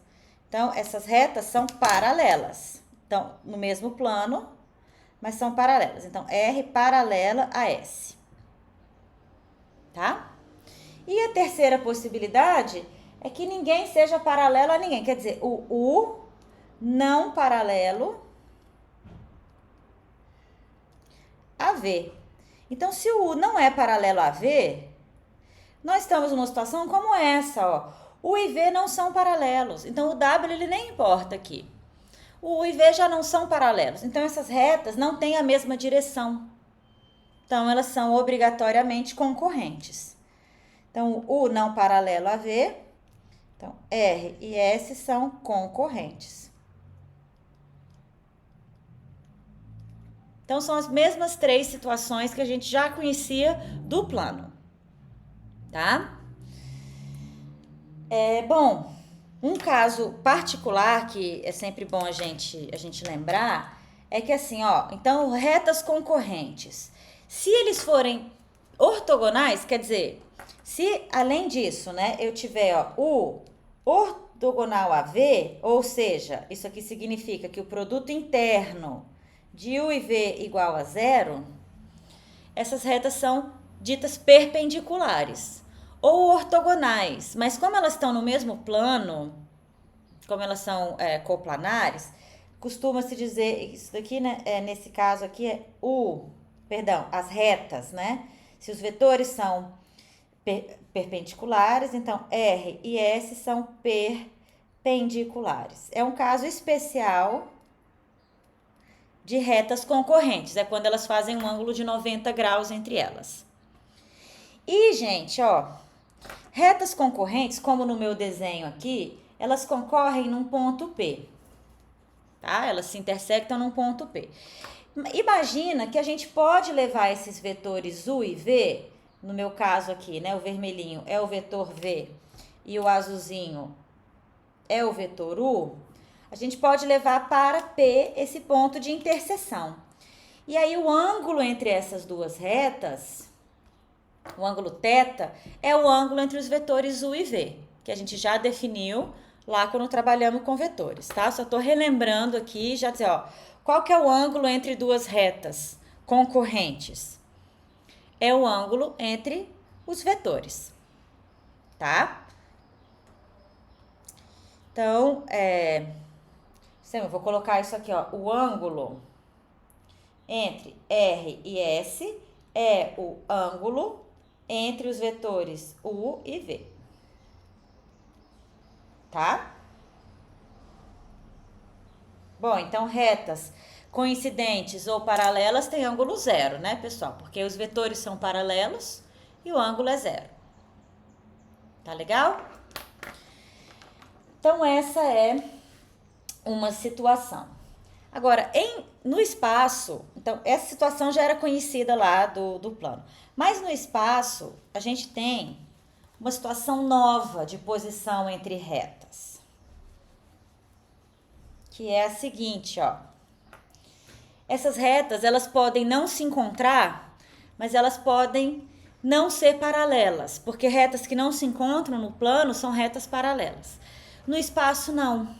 [SPEAKER 1] Então, essas retas são paralelas. Então, no mesmo plano, mas são paralelas. Então, R paralela a S. Tá? E a terceira possibilidade é que ninguém seja paralelo a ninguém. Quer dizer, o U não paralelo a V. Então, se o U não é paralelo a V, nós estamos numa situação como essa, ó. O U e V não são paralelos. Então, o W ele nem importa aqui. O U e V já não são paralelos. Então, essas retas não têm a mesma direção. Então, elas são obrigatoriamente concorrentes. Então, o U não paralelo a V. Então, R e S são concorrentes. Então, são as mesmas três situações que a gente já conhecia do plano, tá? Bom, um caso particular que é sempre bom a gente lembrar é que assim, ó, então, retas concorrentes. Se eles forem ortogonais, quer dizer, se além disso, né, eu tiver, ó, o ortogonal a V, ou seja, isso aqui significa que o produto interno de U e V igual a 0, essas retas são ditas perpendiculares ou ortogonais, mas como elas estão no mesmo plano, como elas são coplanares, costuma-se dizer, isso daqui, né, nesse caso aqui é as retas, né? Se os vetores são perpendiculares, então R e S são perpendiculares. É um caso especial de retas concorrentes, é quando elas fazem um ângulo de 90 graus entre elas. E, gente, ó, retas concorrentes, como no meu desenho aqui, elas concorrem num ponto P, tá? Elas se intersectam num ponto P. Imagina que a gente pode levar esses vetores U e V, no meu caso aqui, né, o vermelhinho é o vetor V e o azulzinho é o vetor U, a gente pode levar para P esse ponto de interseção. E aí o ângulo entre essas duas retas, o ângulo θ, é o ângulo entre os vetores U e V, que a gente já definiu lá quando trabalhamos com vetores, tá? Só tô relembrando aqui, já dizer, ó, qual que é o ângulo entre duas retas concorrentes? É o ângulo entre os vetores, tá? Então, eu vou colocar isso aqui, ó, o ângulo entre R e S é o ângulo entre os vetores U e V, tá? Bom, então retas coincidentes ou paralelas têm ângulo zero, né, pessoal? Porque os vetores são paralelos e o ângulo é zero. Tá legal? Então, essa é uma situação. Agora, no espaço, então, essa situação já era conhecida lá do plano. Mas no espaço, a gente tem uma situação nova de posição entre retas. Que é a seguinte, ó. Essas retas, elas podem não se encontrar, mas elas podem não ser paralelas, porque retas que não se encontram no plano são retas paralelas. No espaço, não.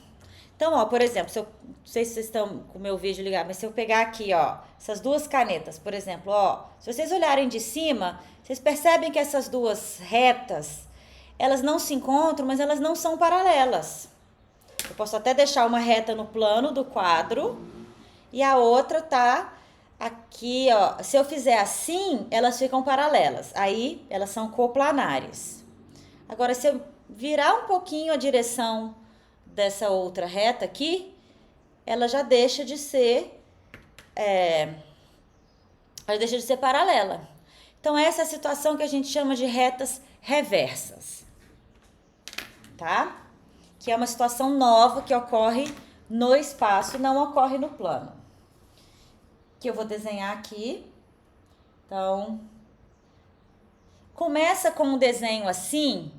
[SPEAKER 1] Então, ó, por exemplo, não sei se vocês estão com o meu vídeo ligado, mas se eu pegar aqui, ó, essas duas canetas, por exemplo, ó, se vocês olharem de cima, vocês percebem que essas duas retas, elas não se encontram, mas elas não são paralelas. Eu posso até deixar uma reta no plano do quadro e a outra tá aqui, ó. Se eu fizer assim, elas ficam paralelas. Aí, elas são coplanares. Agora, se eu virar um pouquinho a direção dessa outra reta aqui, ela já deixa de ser paralela. Então, essa é a situação que a gente chama de retas reversas, tá? Que é uma situação nova que ocorre no espaço, não ocorre no plano. Que eu vou desenhar aqui. Então, começa com um desenho assim,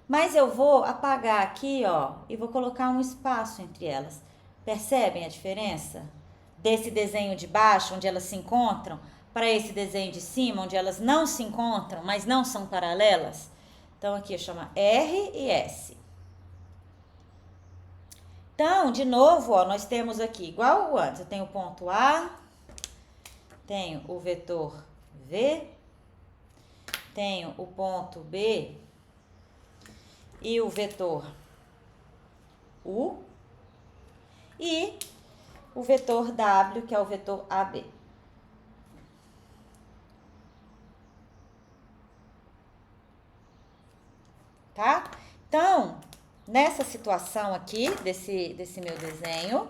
[SPEAKER 1] mas eu vou apagar aqui, ó, e vou colocar um espaço entre elas. Percebem a diferença? Desse desenho de baixo, onde elas se encontram, para esse desenho de cima, onde elas não se encontram, mas não são paralelas? Então, aqui eu chamo R e S. Então, de novo, ó, nós temos aqui, igual o antes, eu tenho o ponto A, tenho o vetor V, tenho o ponto B e o vetor U e o vetor W, que é o vetor AB. Tá? Então, nessa situação aqui, desse meu desenho,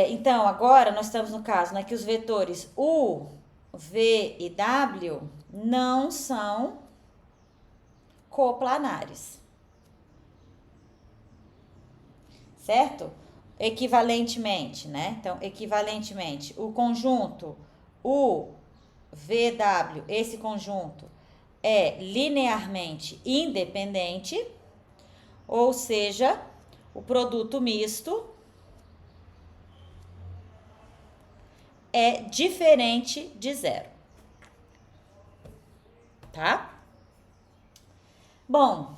[SPEAKER 1] então, agora nós estamos no caso, né, que os vetores U, V e W não são coplanares. Certo? Equivalentemente, né? Então, equivalentemente, o conjunto U, V, W, esse conjunto é linearmente independente, ou seja, o produto misto é diferente de zero. Tá? Bom,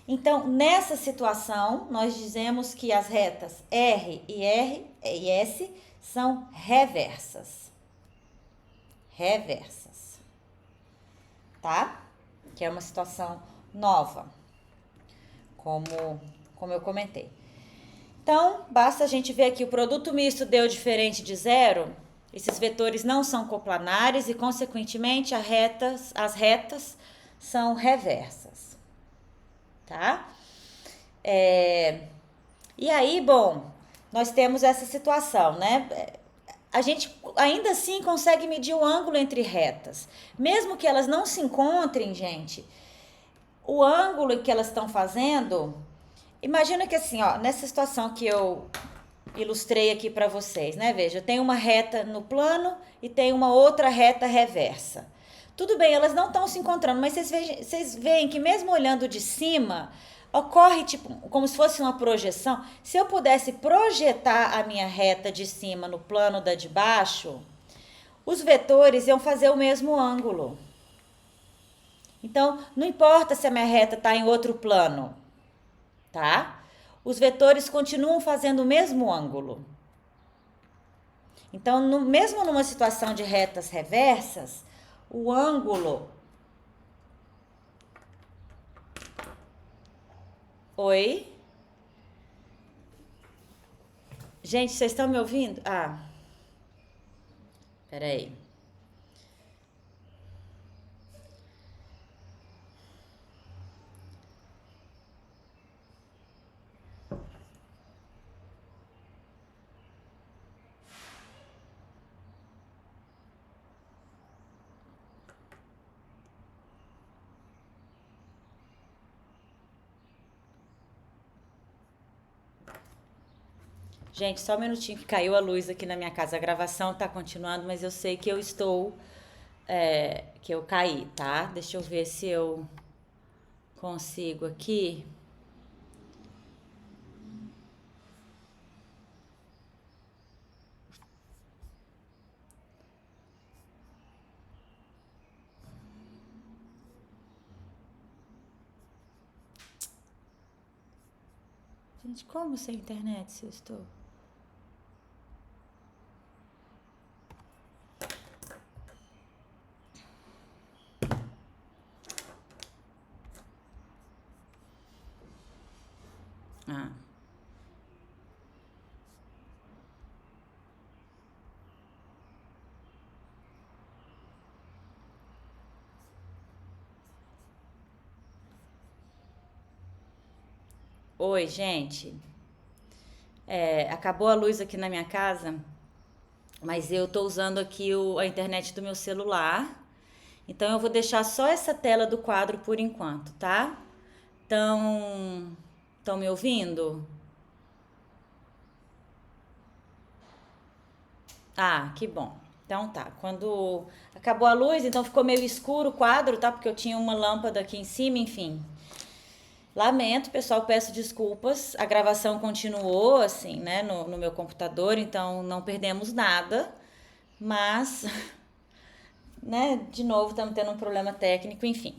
[SPEAKER 1] então, nessa situação, nós dizemos que as retas R e S são reversas. Reversas. Tá? Que é uma situação nova, como eu comentei. Então, basta a gente ver aqui, o produto misto deu diferente de zero, esses vetores não são coplanares e, consequentemente, as retas são reversas. Tá? E aí, bom, nós temos essa situação, né? A gente ainda assim consegue medir o ângulo entre retas. Mesmo que elas não se encontrem, gente, o ângulo que elas estão fazendo, imagina que assim, ó, nessa situação que eu ilustrei aqui para vocês, né? Veja, eu tenho uma reta no plano e tem uma outra reta reversa. Tudo bem, elas não estão se encontrando, mas vocês veem que mesmo olhando de cima, ocorre tipo como se fosse uma projeção. Se eu pudesse projetar a minha reta de cima no plano da de baixo, os vetores iam fazer o mesmo ângulo. Então, não importa se a minha reta está em outro plano, tá? Os vetores continuam fazendo o mesmo ângulo. Então, mesmo numa situação de retas reversas, o ângulo... Oi? Gente, vocês estão me ouvindo? Ah, peraí. Gente, só um minutinho que caiu a luz aqui na minha casa. A gravação tá continuando, mas eu sei que eu estou... que eu caí, tá? Deixa eu ver se eu consigo aqui. Gente, como sem internet se eu estou? Ah. Oi, gente. Acabou a luz aqui na minha casa, mas eu tô usando aqui a internet do meu celular. Então eu vou deixar só essa tela do quadro por enquanto, tá? Estão me ouvindo? Ah, que bom. Então tá. Quando acabou a luz, então ficou meio escuro o quadro, tá? Porque eu tinha uma lâmpada aqui em cima, enfim. Lamento, pessoal, peço desculpas. A gravação continuou, assim, né, no meu computador, então não perdemos nada. Mas, né, de novo, estamos tendo um problema técnico, enfim.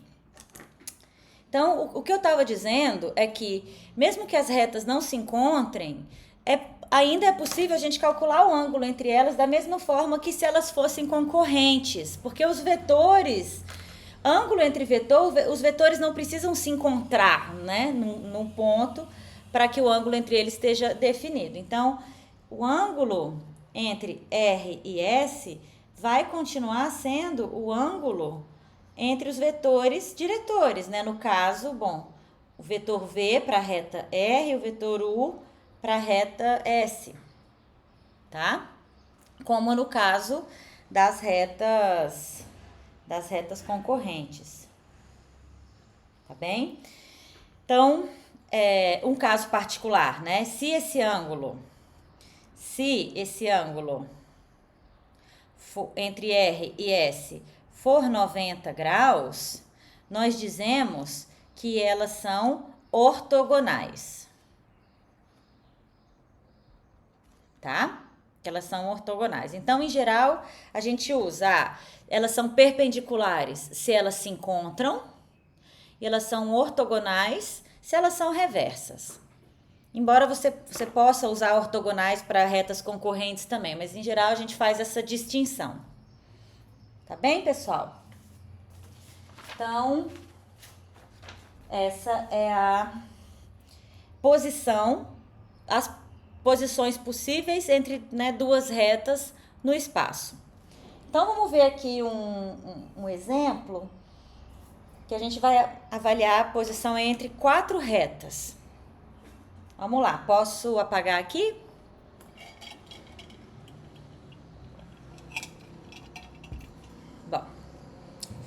[SPEAKER 1] Então, o que eu estava dizendo é que, mesmo que as retas não se encontrem, ainda é possível a gente calcular o ângulo entre elas da mesma forma que se elas fossem concorrentes, porque os vetores, ângulo entre vetor, os vetores não precisam se encontrar, né, num ponto para que o ângulo entre eles esteja definido. Então, o ângulo entre R e S vai continuar sendo o ângulo entre os vetores diretores, né? No caso, bom, o vetor V para a reta R e o vetor U para a reta S, tá? Como no caso das retas concorrentes, tá bem? Então, um caso particular, né? Se esse ângulo entre R e S for 90 graus, nós dizemos que elas são ortogonais, tá? Que elas são ortogonais. Então, em geral, a gente usa, elas são perpendiculares se elas se encontram, e elas são ortogonais se elas são reversas. Embora você possa usar ortogonais para retas concorrentes também, mas em geral a gente faz essa distinção. Tá bem, pessoal? Então, essa é a posição, as posições possíveis entre, né, duas retas no espaço. Então, vamos ver aqui um exemplo que a gente vai avaliar a posição entre quatro retas. Vamos lá, posso apagar aqui?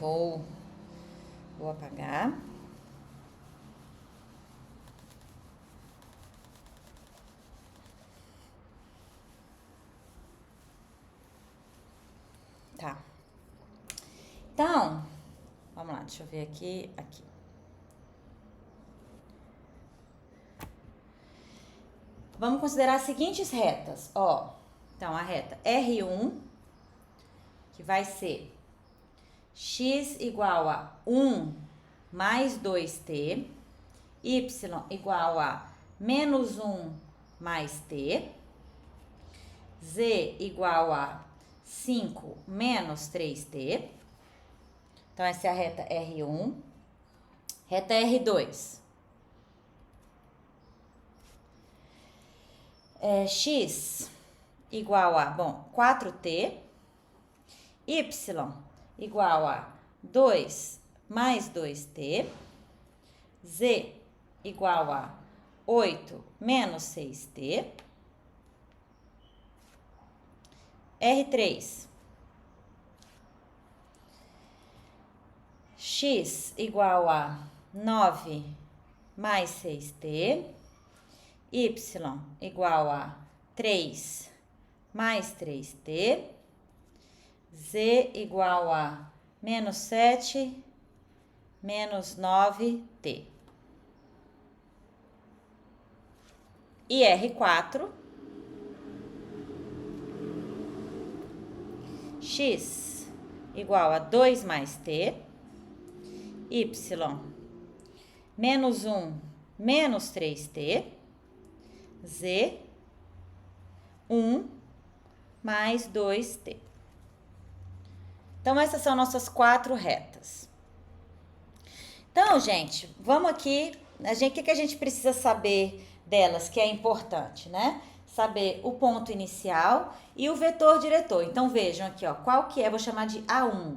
[SPEAKER 1] Bom, vou apagar. Tá. Então, vamos lá, deixa eu ver aqui. vamos considerar as seguintes retas, ó. Então, a reta R1, que vai ser x igual a 1 mais 2t, y igual a menos 1 mais t, z igual a 5 menos 3t. Então, essa é a reta R1. Reta R2. X igual a, 4t, y igual a 2 mais 2t, z igual a 8 menos 6t, R3, x igual a 9 mais 6t, y igual a 3 mais 3t, z igual a menos 7 menos 9t. E R4, x igual a 2 mais t, y menos 1 menos 3t, z 1 mais 2t. Então, essas são nossas 4 retas. Então, gente, vamos aqui. O que a gente precisa saber delas, que é importante, né? Saber o ponto inicial e o vetor diretor. Então, vejam aqui, ó, qual que é? Vou chamar de A1.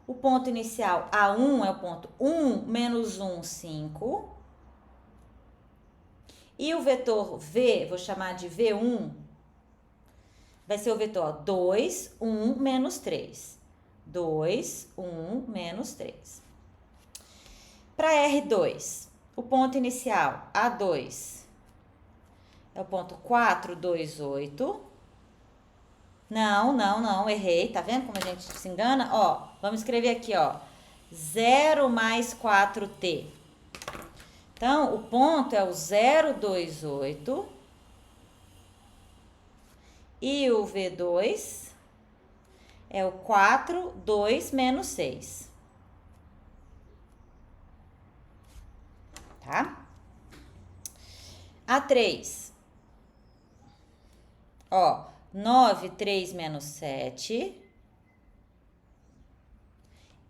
[SPEAKER 1] O ponto inicial A1 é o ponto 1 menos 1, 5. E o vetor V, vou chamar de V1, vai ser o vetor 2, 1, menos 3. 2, 1, menos 3. Para R2, o ponto inicial A2 é o ponto 4, 2, 8. Não, errei. Tá vendo como a gente se engana? Ó, vamos escrever aqui, ó. 0 mais 4t. Então, o ponto é o 0, 2, 8. E o V2 é o 4, 2, menos 6. Tá? A3. Ó, 9, 3, menos 7.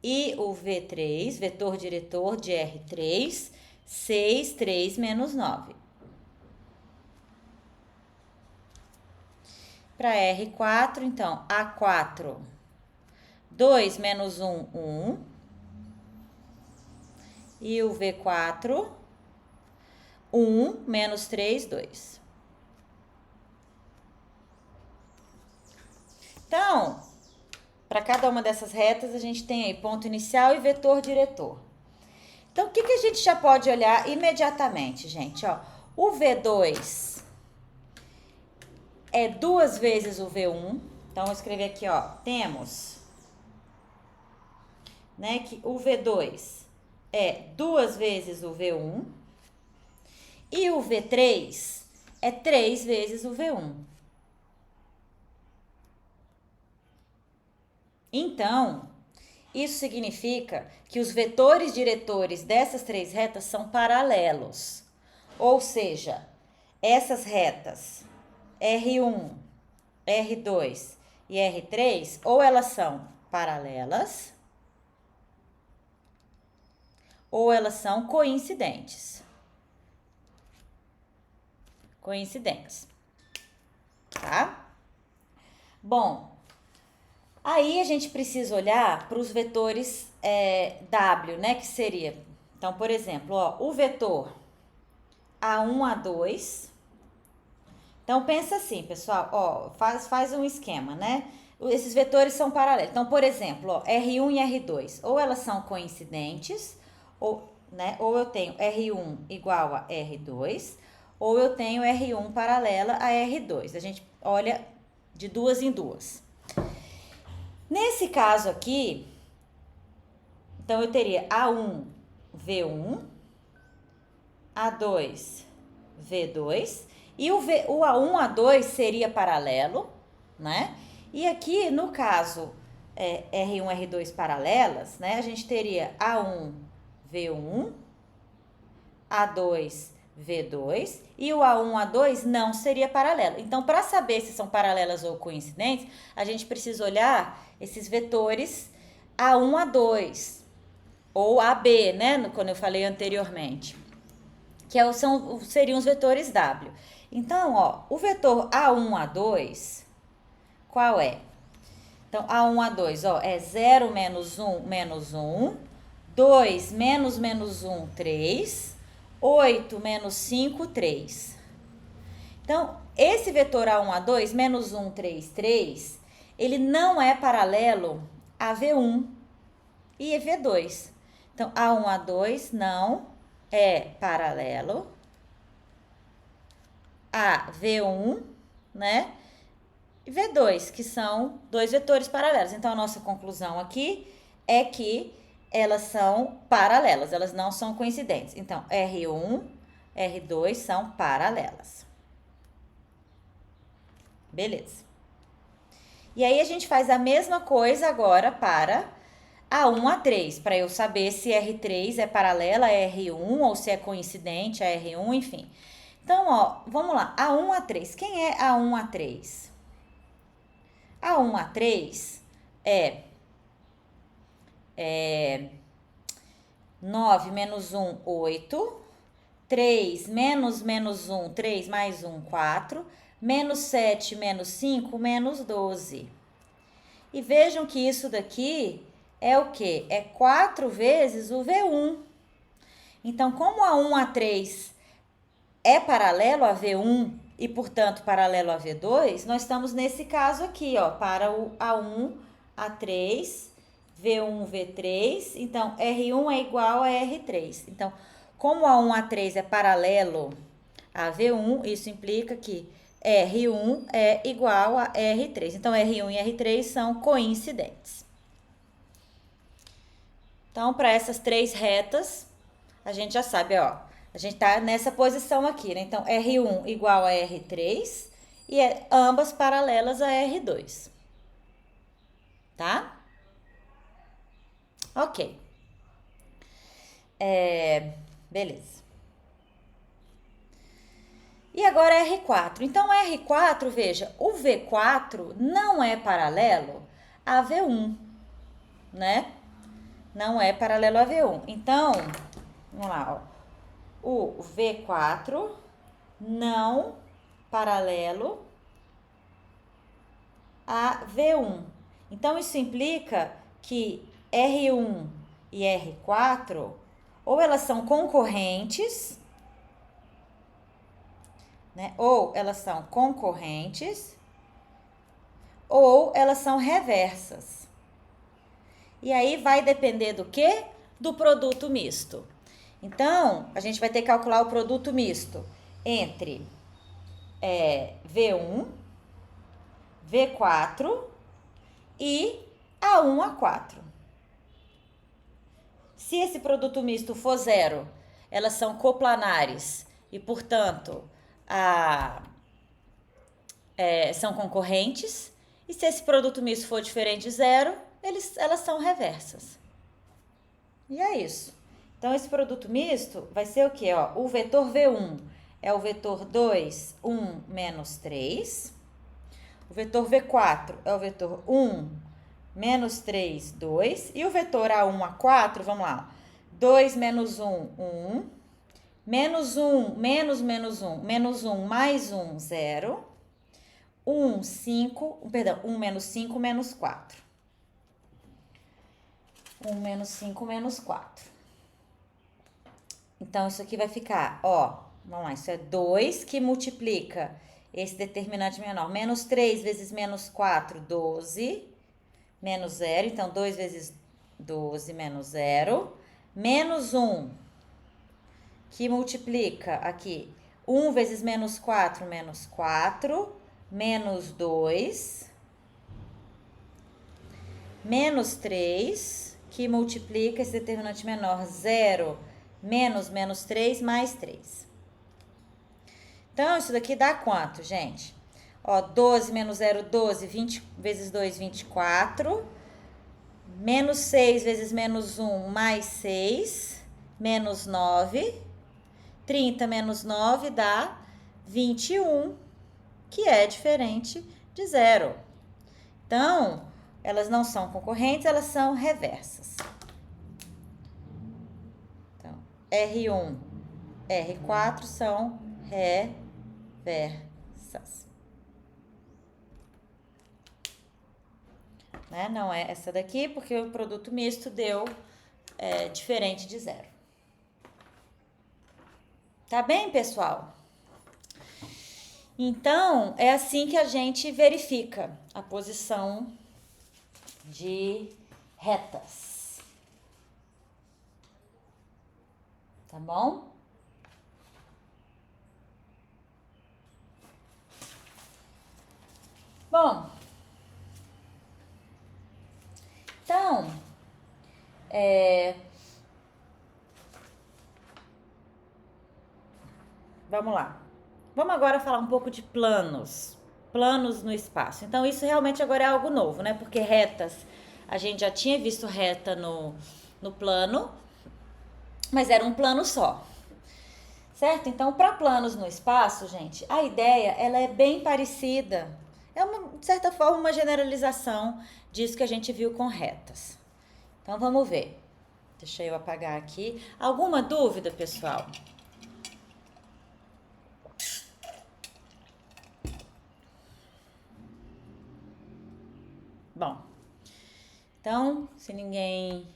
[SPEAKER 1] E o V3, vetor diretor de R3, 6, 3, menos 9. Para R4, então, A4, 2 menos 1, 1. E o V4, 1 menos 3, 2. Então, para cada uma dessas retas, a gente tem aí ponto inicial e vetor diretor. Então, o que a gente já pode olhar imediatamente, gente? Ó, o V2 é 2 vezes o V1. Então, eu escrevi aqui, ó, temos, né, que o V2 é 2 vezes o V1 e o V3 é 3 vezes o V1. Então, isso significa que os vetores diretores dessas 3 retas são paralelos. Ou seja, essas retas R1, R2 e R3, ou elas são paralelas, ou elas são coincidentes. Tá? Bom, aí a gente precisa olhar para os vetores W, né? Que seria, então, por exemplo, ó, o vetor A1, A2. Então, pensa assim, pessoal, ó, faz um esquema, né? Esses vetores são paralelos. Então, por exemplo, ó, R1 e R2, ou elas são coincidentes, ou eu tenho R1 igual a R2, ou eu tenho R1 paralela a R2. A gente olha de 2 em 2. Nesse caso aqui, então eu teria A1, V1, A2, V2, E o A1, A2 seria paralelo, né? E aqui, no caso, R1, R2 paralelas, né? A gente teria A1, V1, A2, V2, e o A1, A2 não seria paralelo. Então, para saber se são paralelas ou coincidentes, a gente precisa olhar esses vetores A1, A2, ou AB, né? Quando eu falei anteriormente, que seriam os vetores W. Então, ó, o vetor A1, A2, qual é? Então, A1, A2, ó, é 0, menos 1, menos 1, 2, menos 1, 3, 8, menos 5, 3. Então, esse vetor A1, A2, menos 1, 3, 3, ele não é paralelo a V1 e V2. Então, A1, A2 não é paralelo a V1, né? E V2, que são dois vetores paralelos. Então, a nossa conclusão aqui é que elas são paralelas, elas não são coincidentes. Então, R1, R2 são paralelas. Beleza. E aí, a gente faz a mesma coisa agora para A1, A3, para eu saber se R3 é paralela a R1 ou se é coincidente a R1, enfim. Então, ó, vamos lá. A1, A3. Quem é A1, A3? A1, A3 é 9 menos 1, 8. 3 menos 1, 3 mais 1, 4. Menos 7 menos 5, menos 12. E vejam que isso daqui é o quê? É 4 vezes o V1. Então, como A1, A3 é paralelo a V1 e, portanto, paralelo a V2, nós estamos nesse caso aqui, ó, para o A1, A3, V1, V3. Então, R1 é igual a R3. Então, como A1, A3 é paralelo a V1, isso implica que R1 é igual a R3. Então, R1 e R3 são coincidentes. Então, para essas três retas, a gente já sabe, ó, a gente tá nessa posição aqui, né? Então, R1 igual a R3 e ambas paralelas a R2. Tá? Ok. Beleza. E agora R4. Então, R4, veja, o V4 não é paralelo a V1, né? Não é paralelo a V1. Então, vamos lá, ó. O V4 não paralelo a V1. Então, isso implica que R1 e R4, ou elas são concorrentes, né? Ou elas são concorrentes, ou elas são reversas. E aí vai depender do quê? Do produto misto. Então, a gente vai ter que calcular o produto misto entre V1, V4 e A1, A4. Se esse produto misto for zero, elas são coplanares e, portanto, são concorrentes. E se esse produto misto for diferente de zero, elas são reversas. E é isso. Então, esse produto misto vai ser o quê? Ó, o vetor V1 é o vetor 2, 1, menos 3. O vetor V4 é o vetor 1, menos 3, 2. E o vetor A1, A4, vamos lá. 2 menos 1, 1. Menos 1, menos 1. Menos 1 mais 1, 0. 1, 5. Perdão, 1 menos 5, menos 4. 1 menos 5, menos 4. Então, isso aqui vai ficar, ó, vamos lá, isso é 2 que multiplica esse determinante menor. Menos 3 vezes menos 4, 12, menos 0. Então, 2 vezes 12 menos 0. Menos 1, que multiplica aqui, 1 vezes menos 4, menos 4. Menos 2. Menos 3, que multiplica esse determinante menor, 0 menos 3 mais 3. Então, isso daqui dá quanto, gente? Ó, 12 menos 0, 12, 20 vezes 2, 24. Menos 6 vezes menos 1, mais 6. Menos 9. 30 menos 9 dá 21, que é diferente de 0. Então, elas não são concorrentes, elas são reversas. Então, R1, R4 são reversas. Né? Não é essa daqui, porque o produto misto deu diferente de 0. Tá bem, pessoal? Então, é assim que a gente verifica a posição de retas. Tá bom? Bom, então, vamos lá. Vamos agora falar um pouco de planos. Planos no espaço. Então, isso realmente agora é algo novo, né? Porque retas, a gente já tinha visto reta no plano, mas era um plano só. Certo? Então, para planos no espaço, gente, a ideia ela é bem parecida. É, de certa forma, uma generalização disso que a gente viu com retas. Então, vamos ver. Deixa eu apagar aqui. Alguma dúvida, pessoal? Bom, então, se ninguém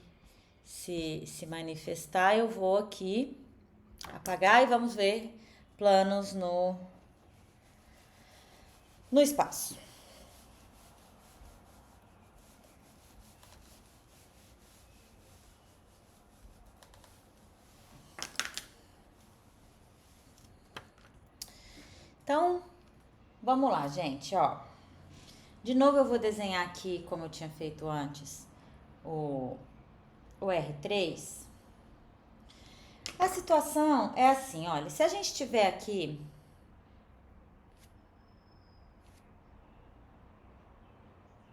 [SPEAKER 1] se manifestar, eu vou aqui apagar e vamos ver planos no espaço. Então, vamos lá, gente, ó. De novo eu vou desenhar aqui, como eu tinha feito antes, o R3. A situação é assim, olha, se a gente tiver aqui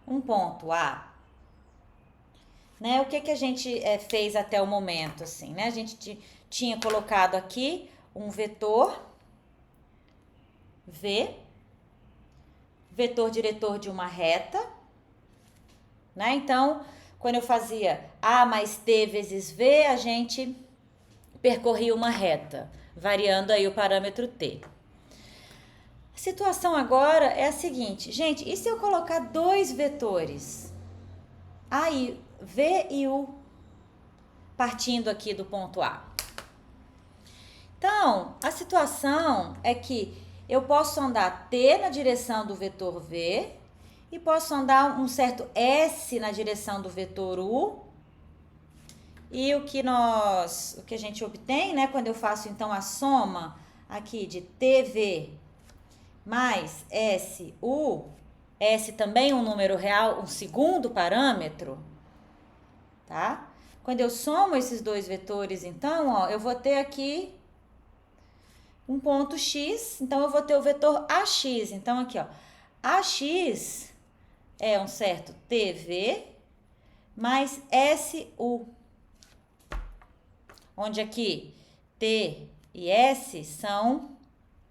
[SPEAKER 1] um ponto A, né? O que a gente fez até o momento, assim, né? A gente tinha colocado aqui um vetor V, vetor diretor de uma reta, né? Então, quando eu fazia A mais T vezes V, a gente percorria uma reta, variando aí o parâmetro T. A situação agora é a seguinte, gente, e se eu colocar dois vetores, aí V e U, partindo aqui do ponto A? Então, a situação é que eu posso andar T na direção do vetor V e posso andar um certo S na direção do vetor U. E o que a gente obtém, né, quando eu faço então a soma aqui de TV mais SU, S também um número real, um segundo parâmetro, tá? Quando eu somo esses dois vetores, então, ó, eu vou ter aqui um ponto X, então eu vou ter o vetor AX. Então, aqui, ó, AX é um certo TV mais SU, onde aqui T e S são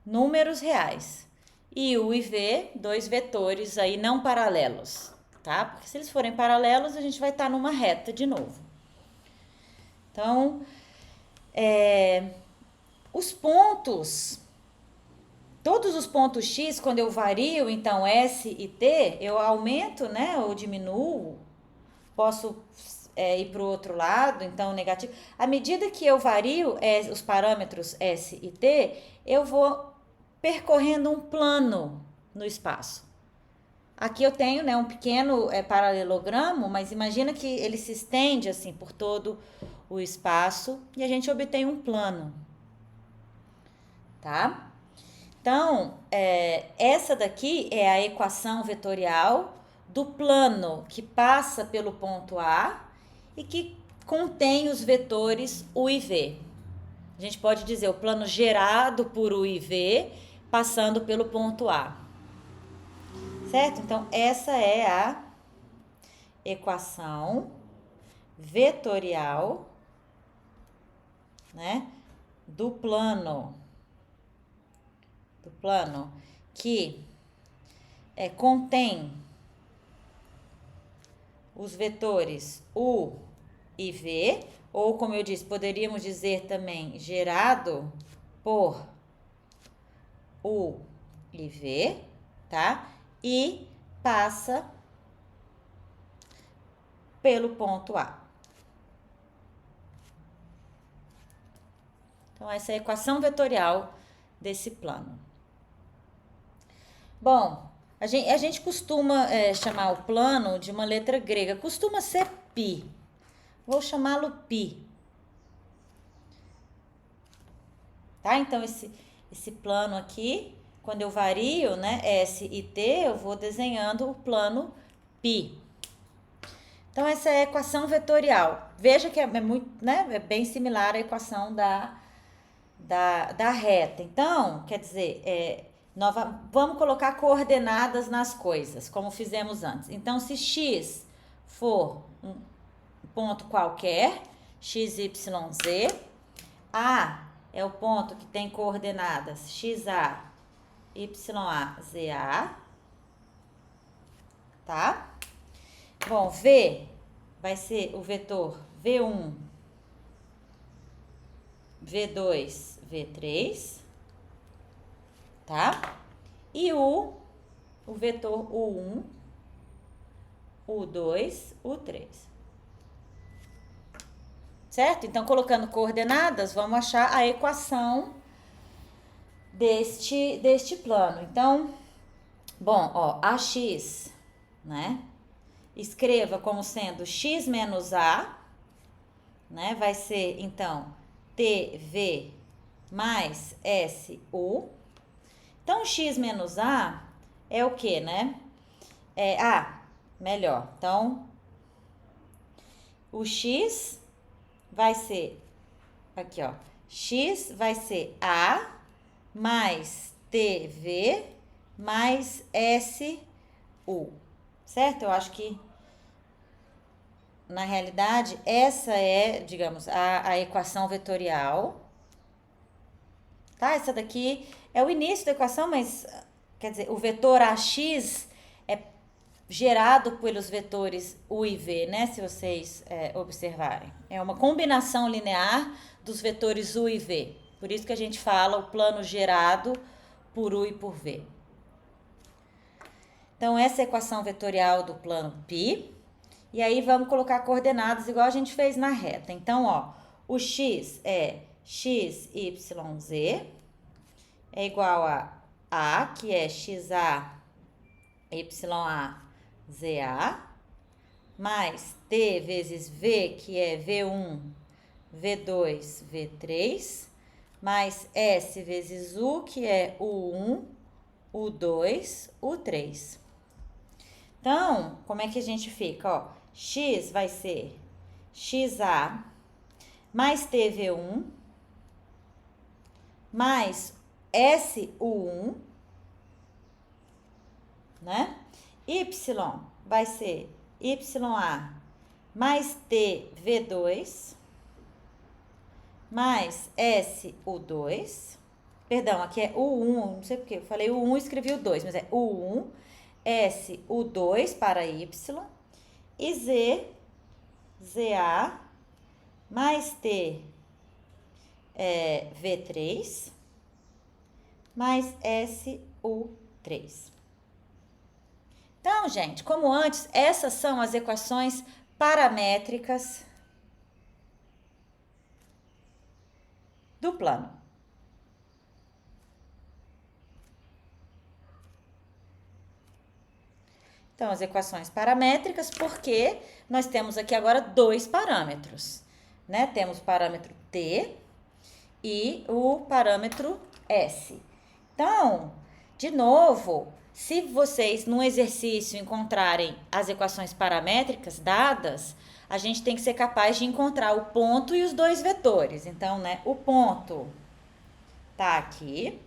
[SPEAKER 1] números reais. E U e V, dois vetores aí não paralelos, tá? Porque se eles forem paralelos, a gente vai estar numa reta de novo. Então, os pontos, todos os pontos X, quando eu vario, então, S e T, eu aumento, né, ou diminuo, posso ir para o outro lado, então, negativo. À medida que eu vario os parâmetros S e T, eu vou percorrendo um plano no espaço. Aqui eu tenho, né, um pequeno paralelogramo, mas imagina que ele se estende assim por todo o espaço e a gente obtém um plano, tá? Então, essa daqui é a equação vetorial do plano que passa pelo ponto A e que contém os vetores U e V. A gente pode dizer o plano gerado por U e V passando pelo ponto A. Certo? Então, essa é a equação vetorial, né, do plano que contém os vetores U e V, ou como eu disse, poderíamos dizer também gerado por U e V, tá? E passa pelo ponto A. Então, essa é a equação vetorial desse plano. Bom, a gente costuma chamar o plano de uma letra grega. Costuma ser π. Vou chamá-lo π. Tá? Então, esse plano aqui, quando eu vario, né, S e T, eu vou desenhando o plano π. Então, essa é a equação vetorial. Veja que é muito, né, é bem similar à equação da reta. Então, quer dizer, vamos colocar coordenadas nas coisas, como fizemos antes. Então, se x for um ponto qualquer, x, y, z, A é o ponto que tem coordenadas xa, ya, za, tá? Bom, v vai ser o vetor v1, v2, v3, tá? E o vetor u1, u2, u3. Certo? Então, colocando coordenadas, vamos achar a equação deste plano. Então, bom, ó, AX, né? Escreva como sendo x menos a, né? Vai ser, então, TV mais SU. Então, x menos a é o que, né? Melhor. Então, o x vai ser, aqui, ó, x vai ser A mais TV mais SU, certo? Eu acho que, na realidade, essa é, digamos, a equação vetorial, tá? Essa daqui é o início da equação, mas, quer dizer, o vetor AX é gerado pelos vetores U e V, né? Se vocês observarem. É uma combinação linear dos vetores U e V. Por isso que a gente fala o plano gerado por U e por V. Então, essa é a equação vetorial do plano π. E aí, vamos colocar coordenadas igual a gente fez na reta. Então, ó, o x é x, y, z, é igual a que é xa, ya, za, mais t vezes v, que é v1, v2, v3, mais s vezes u, que é u1, u2, u3. Então, como é que a gente fica? Ó, x vai ser xa mais tv1 mais su1, né? Y vai ser ya mais tv2 mais su2. Perdão, aqui é u1, não sei porque eu falei u1 e escrevi o 2, mas é u1, su2 para y, e z, za, mais t, v3, mais su3. Então, gente, como antes, essas são as equações paramétricas do plano. Então, as equações paramétricas, porque nós temos aqui agora dois parâmetros, né? Temos o parâmetro t e o parâmetro s. Então, de novo, se vocês no exercício encontrarem as equações paramétricas dadas, a gente tem que ser capaz de encontrar o ponto e os dois vetores. Então, né, o ponto tá aqui,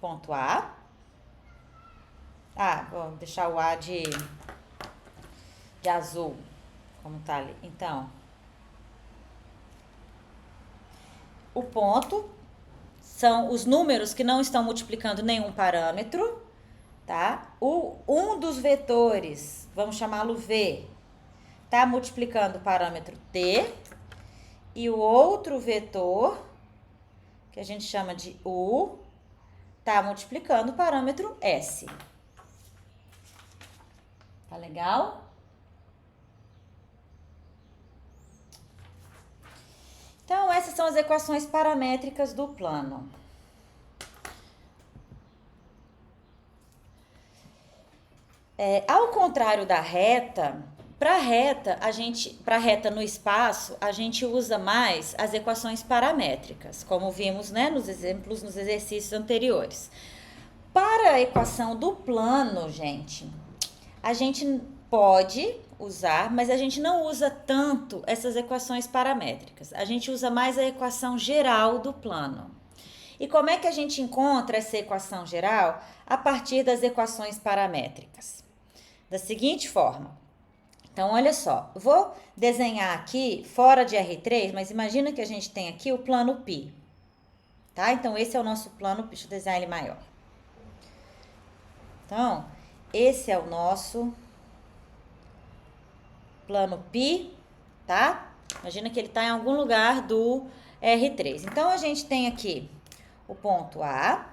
[SPEAKER 1] ponto A. Ah, vou deixar o A de azul, como tá ali. Então, o ponto são os números que não estão multiplicando nenhum parâmetro, tá? Um dos vetores, vamos chamá-lo V, tá multiplicando o parâmetro T, e o outro vetor, que a gente chama de U, tá multiplicando o parâmetro S. Tá legal? Então, essas são as equações paramétricas do plano. Ao contrário da reta, para reta no espaço, a gente usa mais as equações paramétricas, como vimos, né, nos exercícios anteriores. Para a equação do plano, gente, a gente pode usar, mas a gente não usa tanto essas equações paramétricas. A gente usa mais a equação geral do plano. E como é que a gente encontra essa equação geral? A partir das equações paramétricas. Da seguinte forma. Então, olha só, vou desenhar aqui fora de R3, mas imagina que a gente tem aqui o plano π, tá? Então, esse é o nosso plano, deixa eu desenhar ele maior. Então, esse é o nosso plano π, tá? Imagina que ele está em algum lugar do R3. Então, a gente tem aqui o ponto A,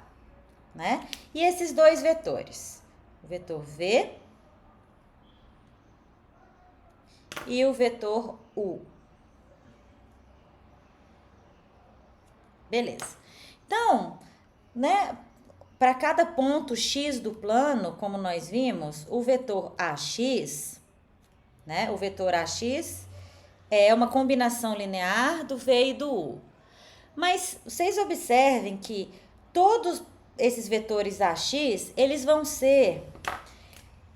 [SPEAKER 1] né? E esses dois vetores, o vetor V e o vetor U. Beleza. Então, né, para cada ponto X do plano, como nós vimos, o vetor AX, né, o vetor AX é uma combinação linear do V e do U. Mas vocês observem que todos esses vetores AX, eles vão ser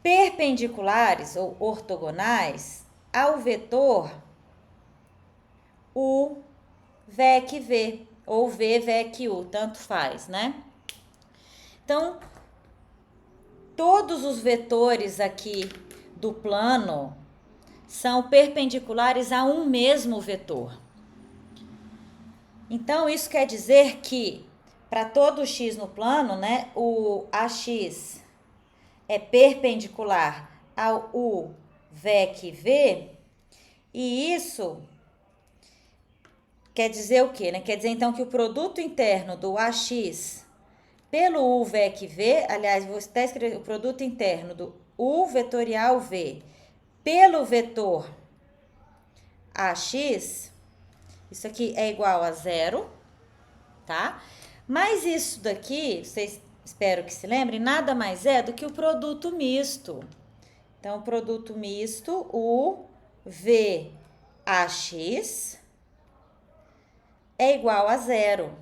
[SPEAKER 1] perpendiculares ou ortogonais ao vetor U VEC V, ou V VEC U, tanto faz, né? Então, todos os vetores aqui do plano são perpendiculares a um mesmo vetor. Então, isso quer dizer que, para todo x no plano, né, o AX é perpendicular ao U VEC V, e isso quer dizer o quê, né? Quer dizer, então, que o produto interno do AX pelo U VEC V, aliás, vou até escrever o produto interno do U vetorial V pelo vetor AX, isso aqui é igual a 0, tá? Mas isso daqui, vocês espero que se lembrem, nada mais é do que o produto misto. Então, o produto misto, U VAX, é igual a 0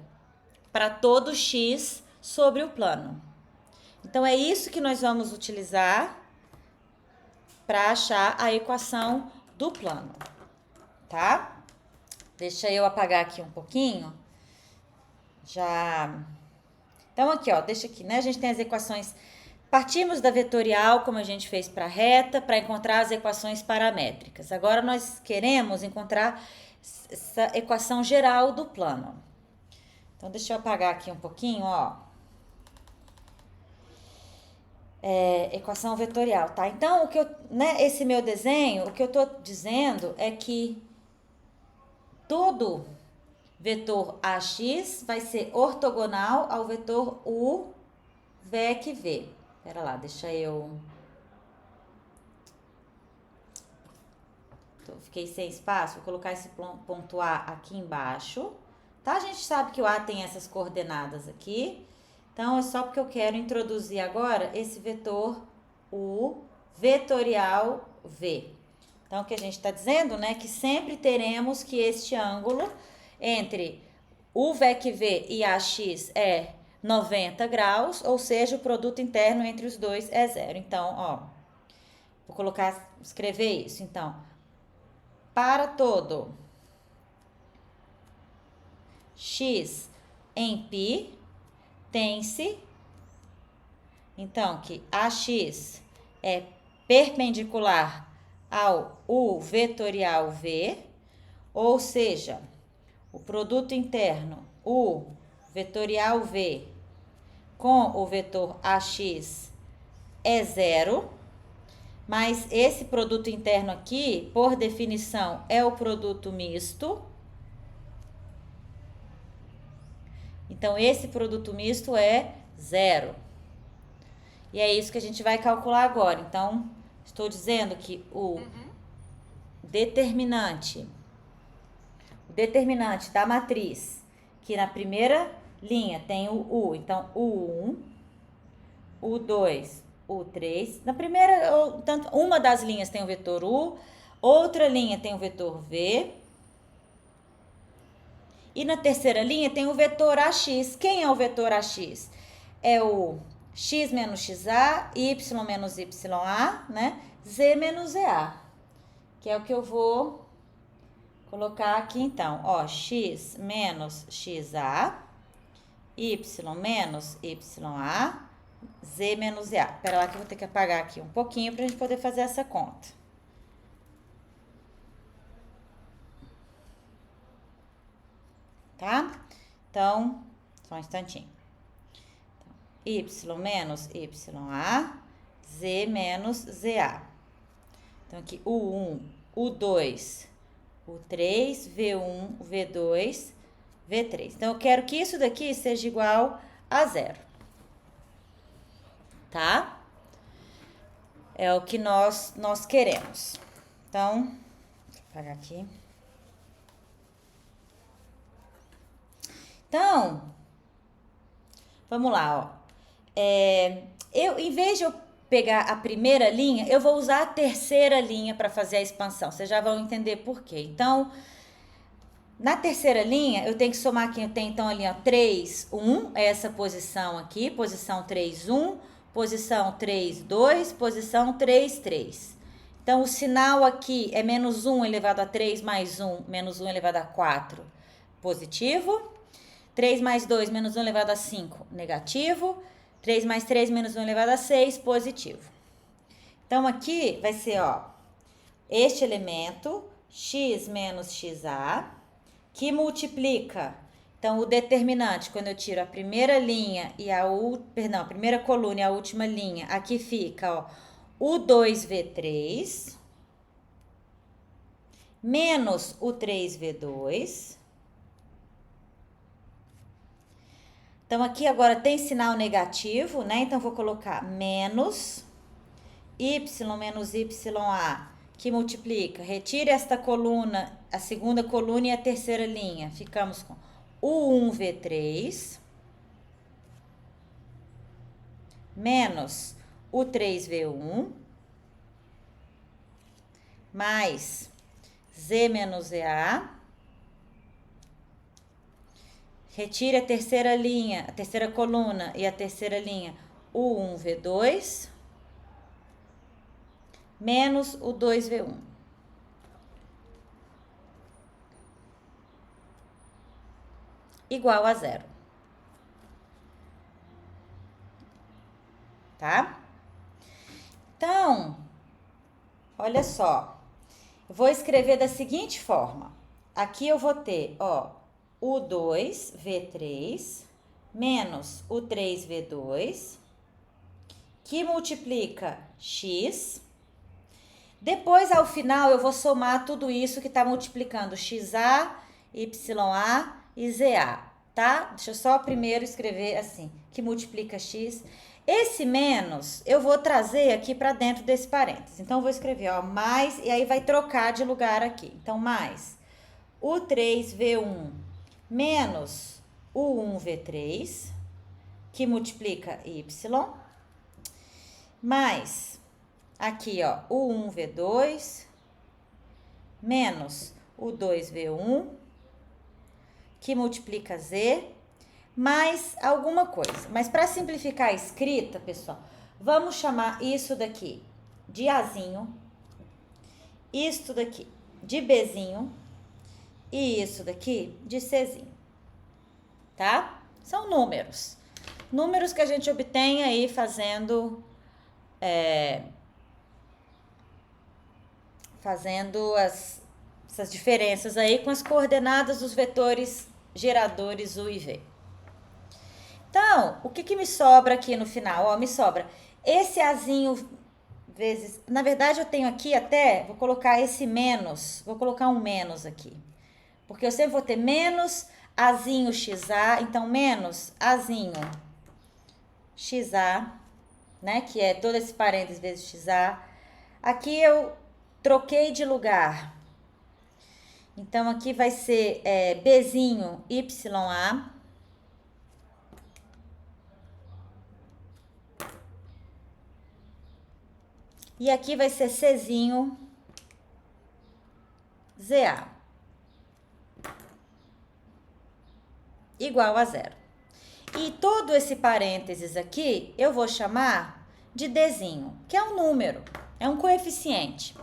[SPEAKER 1] para todo x sobre o plano. Então, é isso que nós vamos utilizar para achar a equação do plano, tá? Deixa eu apagar aqui um pouquinho. Já. Então, aqui, ó, deixa aqui, né? A gente tem as equações. Partimos da vetorial, como a gente fez para a reta, para encontrar as equações paramétricas. Agora, nós queremos encontrar essa equação geral do plano. Então, deixa eu apagar aqui um pouquinho, ó. Equação vetorial, tá? Então, esse meu desenho, o que eu tô dizendo é que todo vetor AX vai ser ortogonal ao vetor U VEC V. Pera lá, deixa eu... Fiquei sem espaço, vou colocar esse ponto A aqui embaixo, tá? A gente sabe que o A tem essas coordenadas aqui, então é só porque eu quero introduzir agora esse vetor U vetorial V. Então, o que a gente está dizendo, né, que sempre teremos que este ângulo entre U VEC V e AX é 90 graus, ou seja, o produto interno entre os dois é 0. Então, ó, vou escrever isso. Então, para todo x em π, tem-se Então, que AX é perpendicular ao U vetorial V, ou seja, o produto interno U vetorial V com o vetor AX é zero, mas esse produto interno aqui, por definição, é o produto misto. Então, esse produto misto é zero. E é isso que a gente vai calcular agora. Então, estou dizendo que o determinante da matriz, que na primeira linha tem o U, então U1, U2, U3. Na primeira, uma das linhas tem o vetor U, outra linha tem o vetor V. E na terceira linha tem o vetor AX. Quem é o vetor AX? É o x menos xa, y menos ya, né? Z menos ZA, que é o que eu vou colocar aqui então. Ó, x menos xa, y menos ya, z menos ZA. Espera lá que eu vou ter que apagar aqui um pouquinho pra gente poder fazer essa conta. Tá? Então, só um instantinho. Y menos ya, z menos ZA. Então, aqui U1, U2, U3, V1, V2, V3. Então, eu quero que isso daqui seja igual a zero. Tá? É o que nós queremos. Então, deixa eu apagar aqui. Então, vamos lá, ó. Em vez de eu pegar a primeira linha, eu vou usar a terceira linha para fazer a expansão. Vocês já vão entender por quê. Então, na terceira linha, eu tenho que somar aqui, eu tenho então ali, ó, 3, 1, essa posição aqui, posição 3, 1, posição 3, 2, posição 3, 3. Então, o sinal aqui é menos 1 elevado a 3 mais 1, menos 1 elevado a 4, positivo. 3 mais 2, menos 1 elevado a 5, negativo. 3 mais 3, menos 1 elevado a 6, positivo. Então, aqui vai ser, ó, este elemento, x menos xa, que multiplica. Então, o determinante, quando eu tiro a primeira linha e a primeira coluna e a última linha, aqui fica, ó, o 2v3 menos o 3v2. Então, aqui agora tem sinal negativo, né? Então, vou colocar menos y menos ya, que multiplica. Retire esta coluna, a segunda coluna e a terceira linha. Ficamos com U1v3 menos o 3v1 mais z menos ya. Retire a terceira linha, a terceira coluna e a terceira linha, o 1v2 menos o 2v1. Igual a zero. Tá? Então, olha só. Eu vou escrever da seguinte forma. Aqui eu vou ter, ó, o 2v3 menos o 3v2, que multiplica x. Depois, ao final, eu vou somar tudo isso que está multiplicando xa, ya e za, tá? Deixa eu só primeiro escrever assim, que multiplica x. Esse menos, eu vou trazer aqui para dentro desse parênteses. Então, eu vou escrever, ó, mais, e aí vai trocar de lugar aqui. Então, mais o 3v1 menos o 1v3, que multiplica y, mais aqui, ó, o 1v2 menos o 2v1, que multiplica z, mais alguma coisa. Mas para simplificar a escrita, pessoal, vamos chamar isso daqui de Azinho, isto daqui de Bzinho e isso daqui de Czinho, tá? São números. Números que a gente obtém aí fazendo essas diferenças aí com as coordenadas dos vetores geradores U e V. Então, o que me sobra aqui no final? Ó, me sobra esse Azinho vezes... Na verdade, eu tenho aqui até... Vou colocar esse menos. Vou colocar um menos aqui. Porque eu sempre vou ter menos Azinho XA. Então, menos Azinho XA, né? Que é todo esse parênteses vezes XA. Aqui eu troquei de lugar. Então, aqui vai ser Bzinho YA. E aqui vai ser Czinho ZA. Igual a zero. E todo esse parênteses aqui, eu vou chamar de Dzinho, que é um número, é um coeficiente.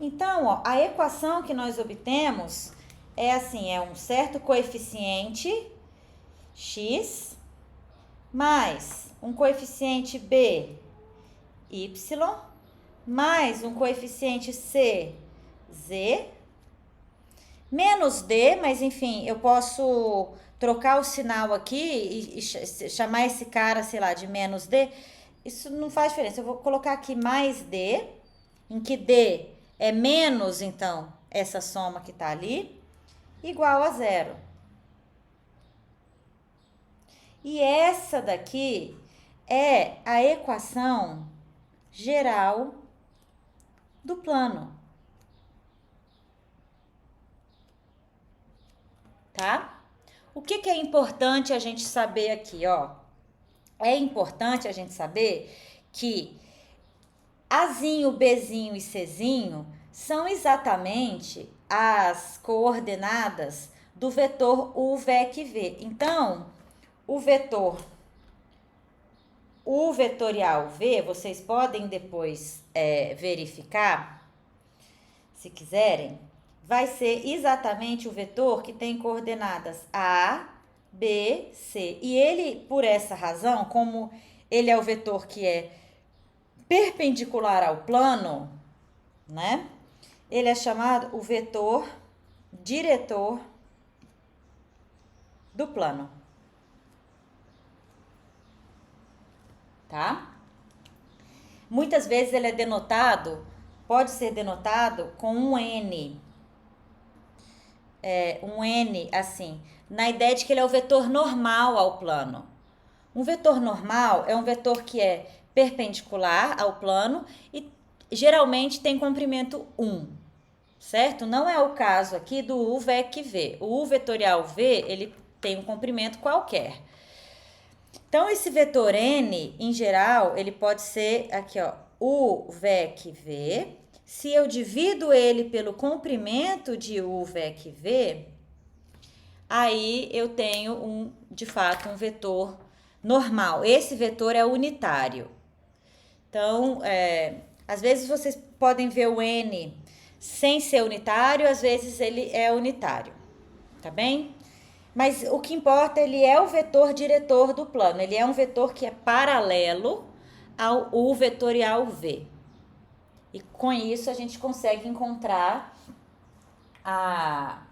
[SPEAKER 1] Então, ó, a equação que nós obtemos é assim, é um certo coeficiente x mais um coeficiente b, y, mais um coeficiente c, z, menos d, mas enfim, eu posso trocar o sinal aqui e chamar esse cara, sei lá, de menos d. Isso não faz diferença. Eu vou colocar aqui mais d, em que d é menos, então, essa soma que tá ali, igual a zero. E essa daqui é a equação geral do plano. Tá? O que é importante a gente saber aqui, ó? É importante a gente saber que Azinho, Bzinho e Czinho são exatamente as coordenadas do vetor U, VEC, V. Então, o vetorial V, vocês podem depois verificar, se quiserem, vai ser exatamente o vetor que tem coordenadas A, B, C. E ele, por essa razão, como ele é o vetor que é perpendicular ao plano, né? Ele é chamado o vetor diretor do plano. Tá? Muitas vezes ele é denotado, pode ser denotado com um N. Um N, assim, na ideia de que ele é o vetor normal ao plano. Um vetor normal é um vetor que é perpendicular ao plano e geralmente tem comprimento 1, certo? Não é o caso aqui do U, VEC, V. O U vetorial V, ele tem um comprimento qualquer. Então, esse vetor N, em geral, ele pode ser aqui, ó, U, VEC, V. Se eu divido ele pelo comprimento de U, VEC, V, aí eu tenho, de fato, um vetor normal. Esse vetor é unitário. Então, às vezes vocês podem ver o N sem ser unitário, às vezes ele é unitário, tá bem? Mas o que importa, ele é o vetor diretor do plano. Ele é um vetor que é paralelo ao U vetorial V. E com isso a gente consegue encontrar a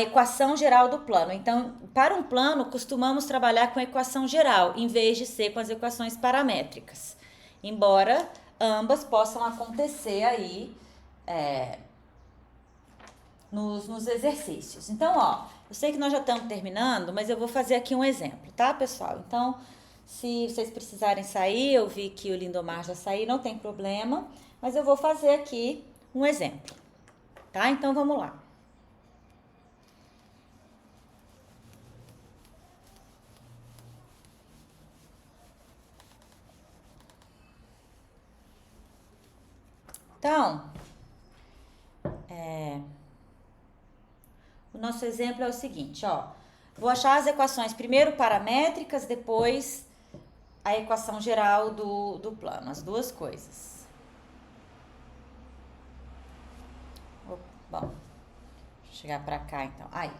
[SPEAKER 1] equação geral do plano. Então, para um plano, costumamos trabalhar com a equação geral, em vez de ser com as equações paramétricas. Embora ambas possam acontecer aí nos exercícios. Então, ó, eu sei que nós já estamos terminando, mas eu vou fazer aqui um exemplo, tá, pessoal? Então, se vocês precisarem sair, eu vi que o Lindomar já saiu, não tem problema, mas eu vou fazer aqui um exemplo, tá? Então, vamos lá. Então, o nosso exemplo é o seguinte, ó. Vou achar as equações primeiro paramétricas, depois a equação geral do plano, as duas coisas. Bom, chegar pra cá, então. Aí.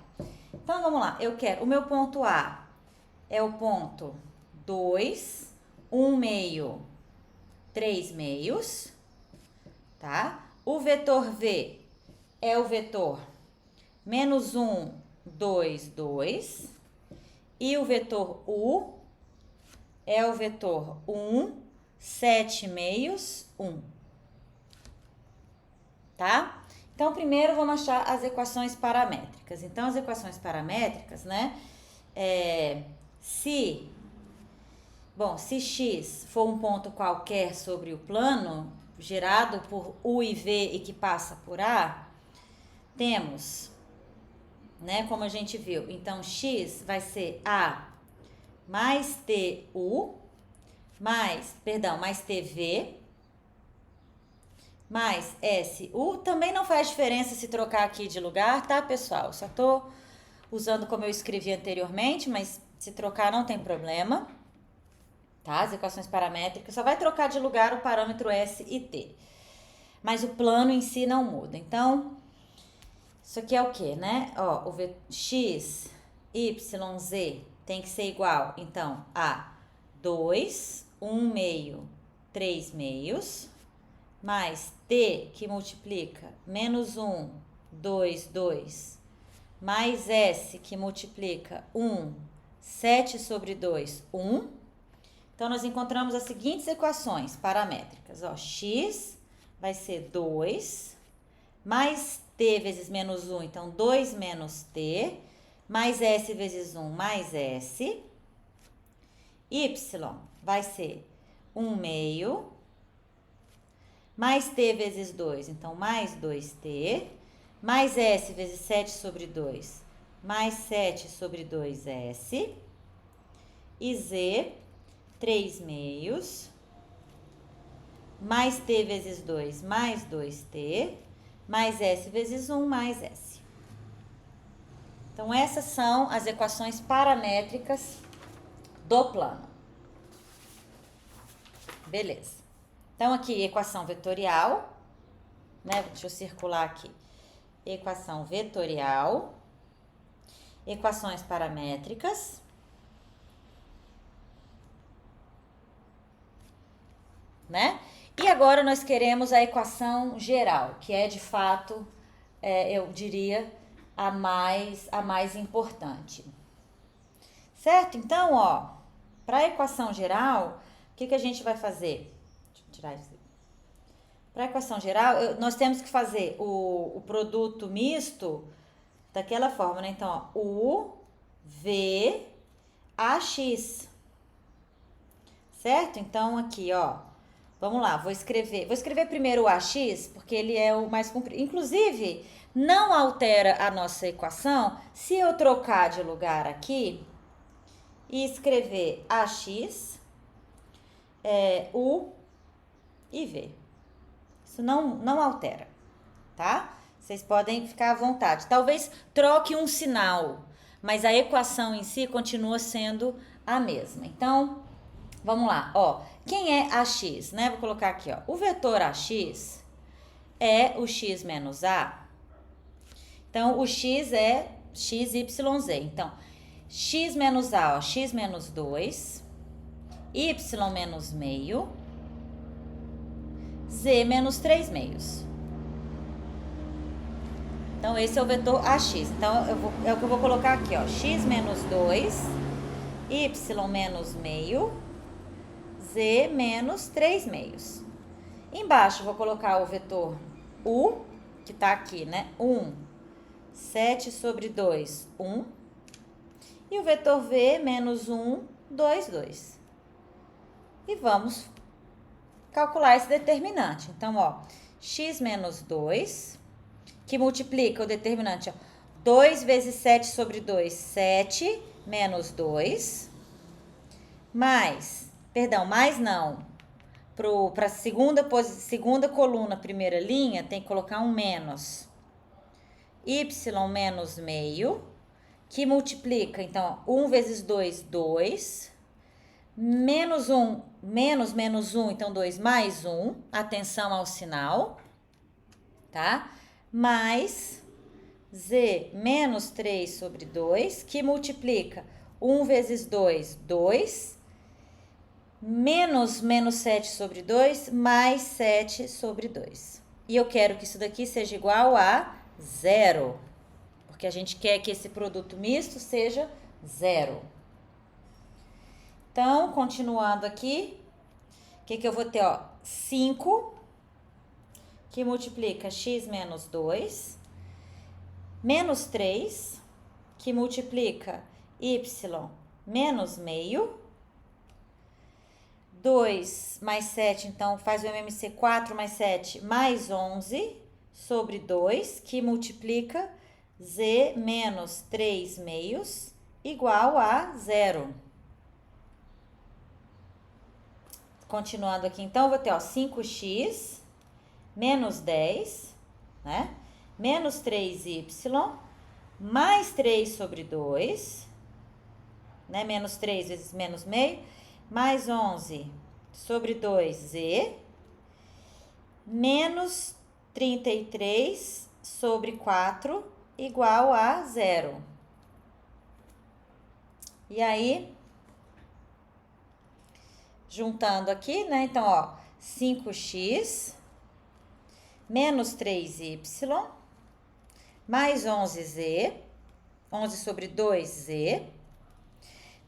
[SPEAKER 1] Então, vamos lá. Eu quero, o meu ponto A é o ponto 2, 1 meio, 3 meios, tá? O vetor V é o vetor menos 1, 2, 2. E o vetor U é o vetor 1, 7 meios, 1. Tá? Então, primeiro vamos achar as equações paramétricas. Então, as equações paramétricas, né? Se x for um ponto qualquer sobre o plano, gerado por U e V e que passa por A, temos, né, como a gente viu, então x vai ser A mais TU, mais TV, mais SU. Também não faz diferença se trocar aqui de lugar, tá, pessoal? Só tô usando como eu escrevi anteriormente, mas se trocar não tem problema, tá? As equações paramétricas, só vai trocar de lugar o parâmetro S e T. Mas o plano em si não muda. Então, isso aqui é o quê, né? Ó, o x, y, z tem que ser igual, então, a 2, 1 meio, 3 meios, mais t, que multiplica, menos 1, 2, 2, mais s, que multiplica 1, 7 sobre 2, 1. Então, nós encontramos as seguintes equações paramétricas. Ó, x vai ser 2, mais t vezes menos 1, então 2 menos t, mais s vezes 1, mais s. Y vai ser 1 meio, mais t vezes 2, então mais 2t, mais s vezes 7 sobre 2, mais 7 sobre 2s, e z, 3 meios, mais t vezes 2, mais 2t, mais s vezes 1, mais s. Então, essas são as equações paramétricas do plano. Beleza. Então, aqui, equação vetorial, né? Deixa eu circular aqui. Equação vetorial, equações paramétricas, né? E agora nós queremos a equação geral, que é de fato, eu diria, a mais importante. Certo? Então, ó, para a equação geral, o que a gente vai fazer? Deixa eu tirar isso. Para a equação geral, nós temos que fazer o produto misto daquela forma, né? Então, ó, U, V, AX. Certo? Então, aqui, ó, vamos lá, vou escrever primeiro o AX, porque ele é o mais comprido. Inclusive, não altera a nossa equação se eu trocar de lugar aqui e escrever AX, U e V. Isso não altera, tá? Vocês podem ficar à vontade. Talvez troque um sinal, mas a equação em si continua sendo a mesma. Então, vamos lá, ó. Quem é AX, né? Vou colocar aqui, ó. O vetor AX é o x menos a. Então, o x é x, y, z. Então, x menos a, ó, x menos 2, y menos meio, z menos 3 meios. Então, esse é o vetor AX. Então, é o que eu vou colocar aqui, ó. X menos 2, y menos meio, z menos 3 meios. Embaixo, eu vou colocar o vetor U, que tá aqui, né? 1, 7 sobre 2, 1. E o vetor V, menos 1, 2, 2. E vamos calcular esse determinante. Então, ó, x menos 2, que multiplica o determinante, ó, 2 vezes 7 sobre 2, 7, menos 2, mais não, para a segunda coluna, primeira linha, tem que colocar um menos, y menos meio, que multiplica, então, 1 vezes 2, 2, menos 1, menos 1, então 2 mais 1, atenção ao sinal, tá? Mais z menos 3 sobre 2, que multiplica 1 vezes 2, 2, menos 7 sobre 2, mais 7 sobre 2. E eu quero que isso daqui seja igual a 0, porque a gente quer que esse produto misto seja 0. Então, continuando aqui, o que eu vou ter? Ó, 5, que multiplica x menos 2, menos 3, que multiplica y menos meio, 2 mais 7, então faz o MMC 4 mais 7, mais 11 sobre 2, que multiplica z menos 3 meios, igual a 0. Continuando aqui, então, eu vou ter, ó, 5x menos 10, né? Menos 3y, mais 3 sobre 2, né? Menos 3 vezes menos meio, mais 11 sobre 2z, menos 33 sobre 4, igual a 0. E aí, juntando aqui, né? Então, ó, 5x menos 3y, mais 11z, 11 sobre 2z.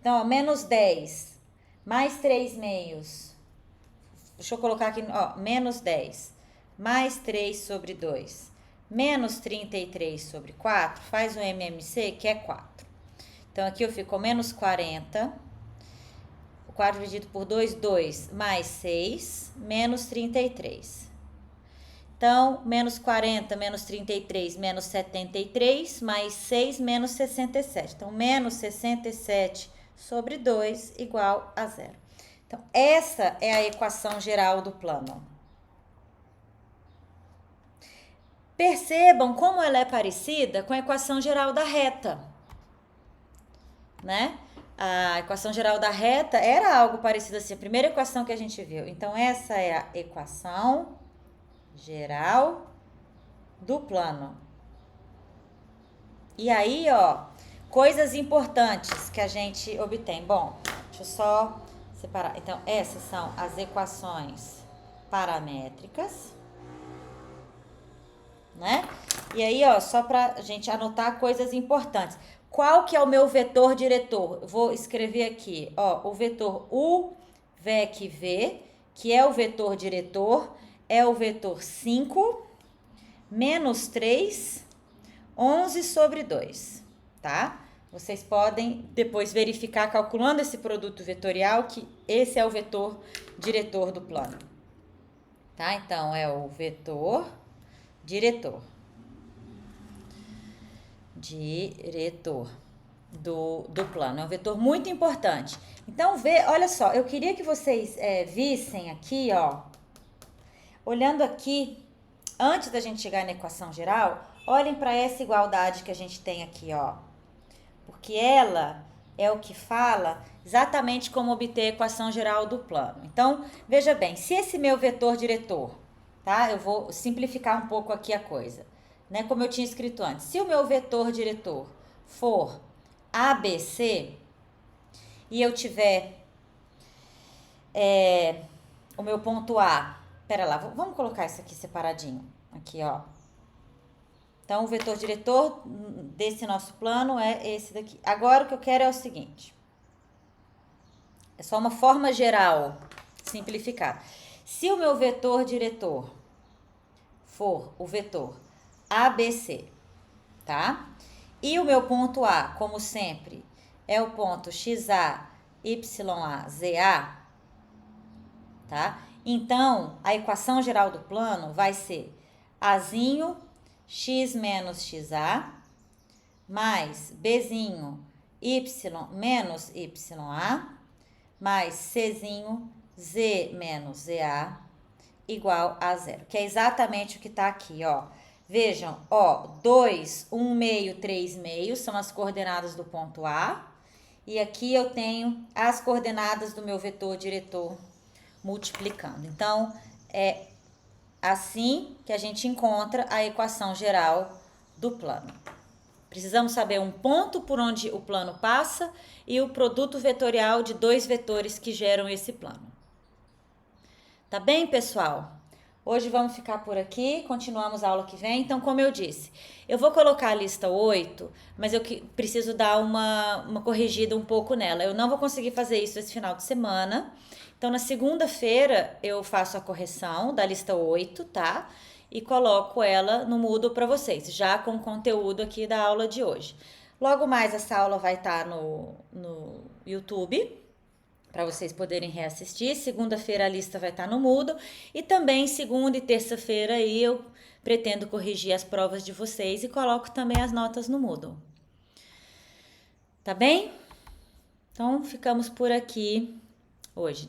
[SPEAKER 1] Então, ó, menos 10, mais 3 meios. Deixa eu colocar aqui, ó, menos 10, mais 3 sobre 2, menos 33 sobre 4, faz o MMC, que é 4. Então, aqui eu fico com menos 40, 4 dividido por 2, 2, mais 6, menos 33. Então, menos 40, menos 33, menos 73, mais 6, menos 67. Então, menos 67 sobre 2, igual a 0. Então, essa é a equação geral do plano. Percebam como ela é parecida com a equação geral da reta, né? A equação geral da reta era algo parecido assim, a primeira equação que a gente viu. Então, essa é a equação geral do plano. E aí, ó, coisas importantes que a gente obtém. Bom, deixa eu só separar. Então, essas são as equações paramétricas, né? E aí, ó, só pra gente anotar coisas importantes. Qual que é o meu vetor diretor? Eu vou escrever aqui, ó, o vetor UVEC-V, que é o vetor diretor, é o vetor 5, menos 3, 11 sobre 2, tá? Vocês podem depois verificar, calculando esse produto vetorial, que esse é o vetor diretor do plano, tá? Então, é o vetor diretor do plano. É um vetor muito importante. Então, olha só, eu queria que vocês vissem aqui, ó, olhando aqui, antes da gente chegar na equação geral, olhem para essa igualdade que a gente tem aqui, ó. Porque ela é o que fala exatamente como obter a equação geral do plano. Então, veja bem, se esse meu vetor diretor, tá? Eu vou simplificar um pouco aqui a coisa, né? Como eu tinha escrito antes. Se o meu vetor diretor for ABC e eu tiver o meu ponto A, pera lá, vamos colocar isso aqui separadinho, aqui, ó. Então, o vetor diretor desse nosso plano é esse daqui. Agora, o que eu quero é o seguinte. É só uma forma geral, simplificada. Se o meu vetor diretor for o vetor ABC, tá? E o meu ponto A, como sempre, é o ponto XA, YA, ZA, tá? Então, a equação geral do plano vai ser Azinho x menos xa, mais bzinho y menos ya, mais czinho z menos za, igual a 0. Que é exatamente o que está aqui, ó. Vejam, ó, 2, 1 meio, 3 meios são as coordenadas do ponto A. E aqui eu tenho as coordenadas do meu vetor diretor multiplicando. Então, é assim que a gente encontra a equação geral do plano. Precisamos saber um ponto por onde o plano passa e o produto vetorial de 2 vetores que geram esse plano. Tá bem, pessoal? Hoje vamos ficar por aqui, continuamos a aula que vem. Então, como eu disse, eu vou colocar a lista 8, mas eu preciso dar uma corrigida um pouco nela. Eu não vou conseguir fazer isso esse final de semana. Então, na segunda-feira, eu faço a correção da lista 8, tá? E coloco ela no Moodle para vocês, já com o conteúdo aqui da aula de hoje. Logo mais, essa aula vai estar no YouTube, para vocês poderem reassistir. Segunda-feira a lista vai estar no Moodle. E também segunda e terça-feira aí eu pretendo corrigir as provas de vocês e coloco também as notas no Moodle. Tá bem? Então, ficamos por aqui hoje.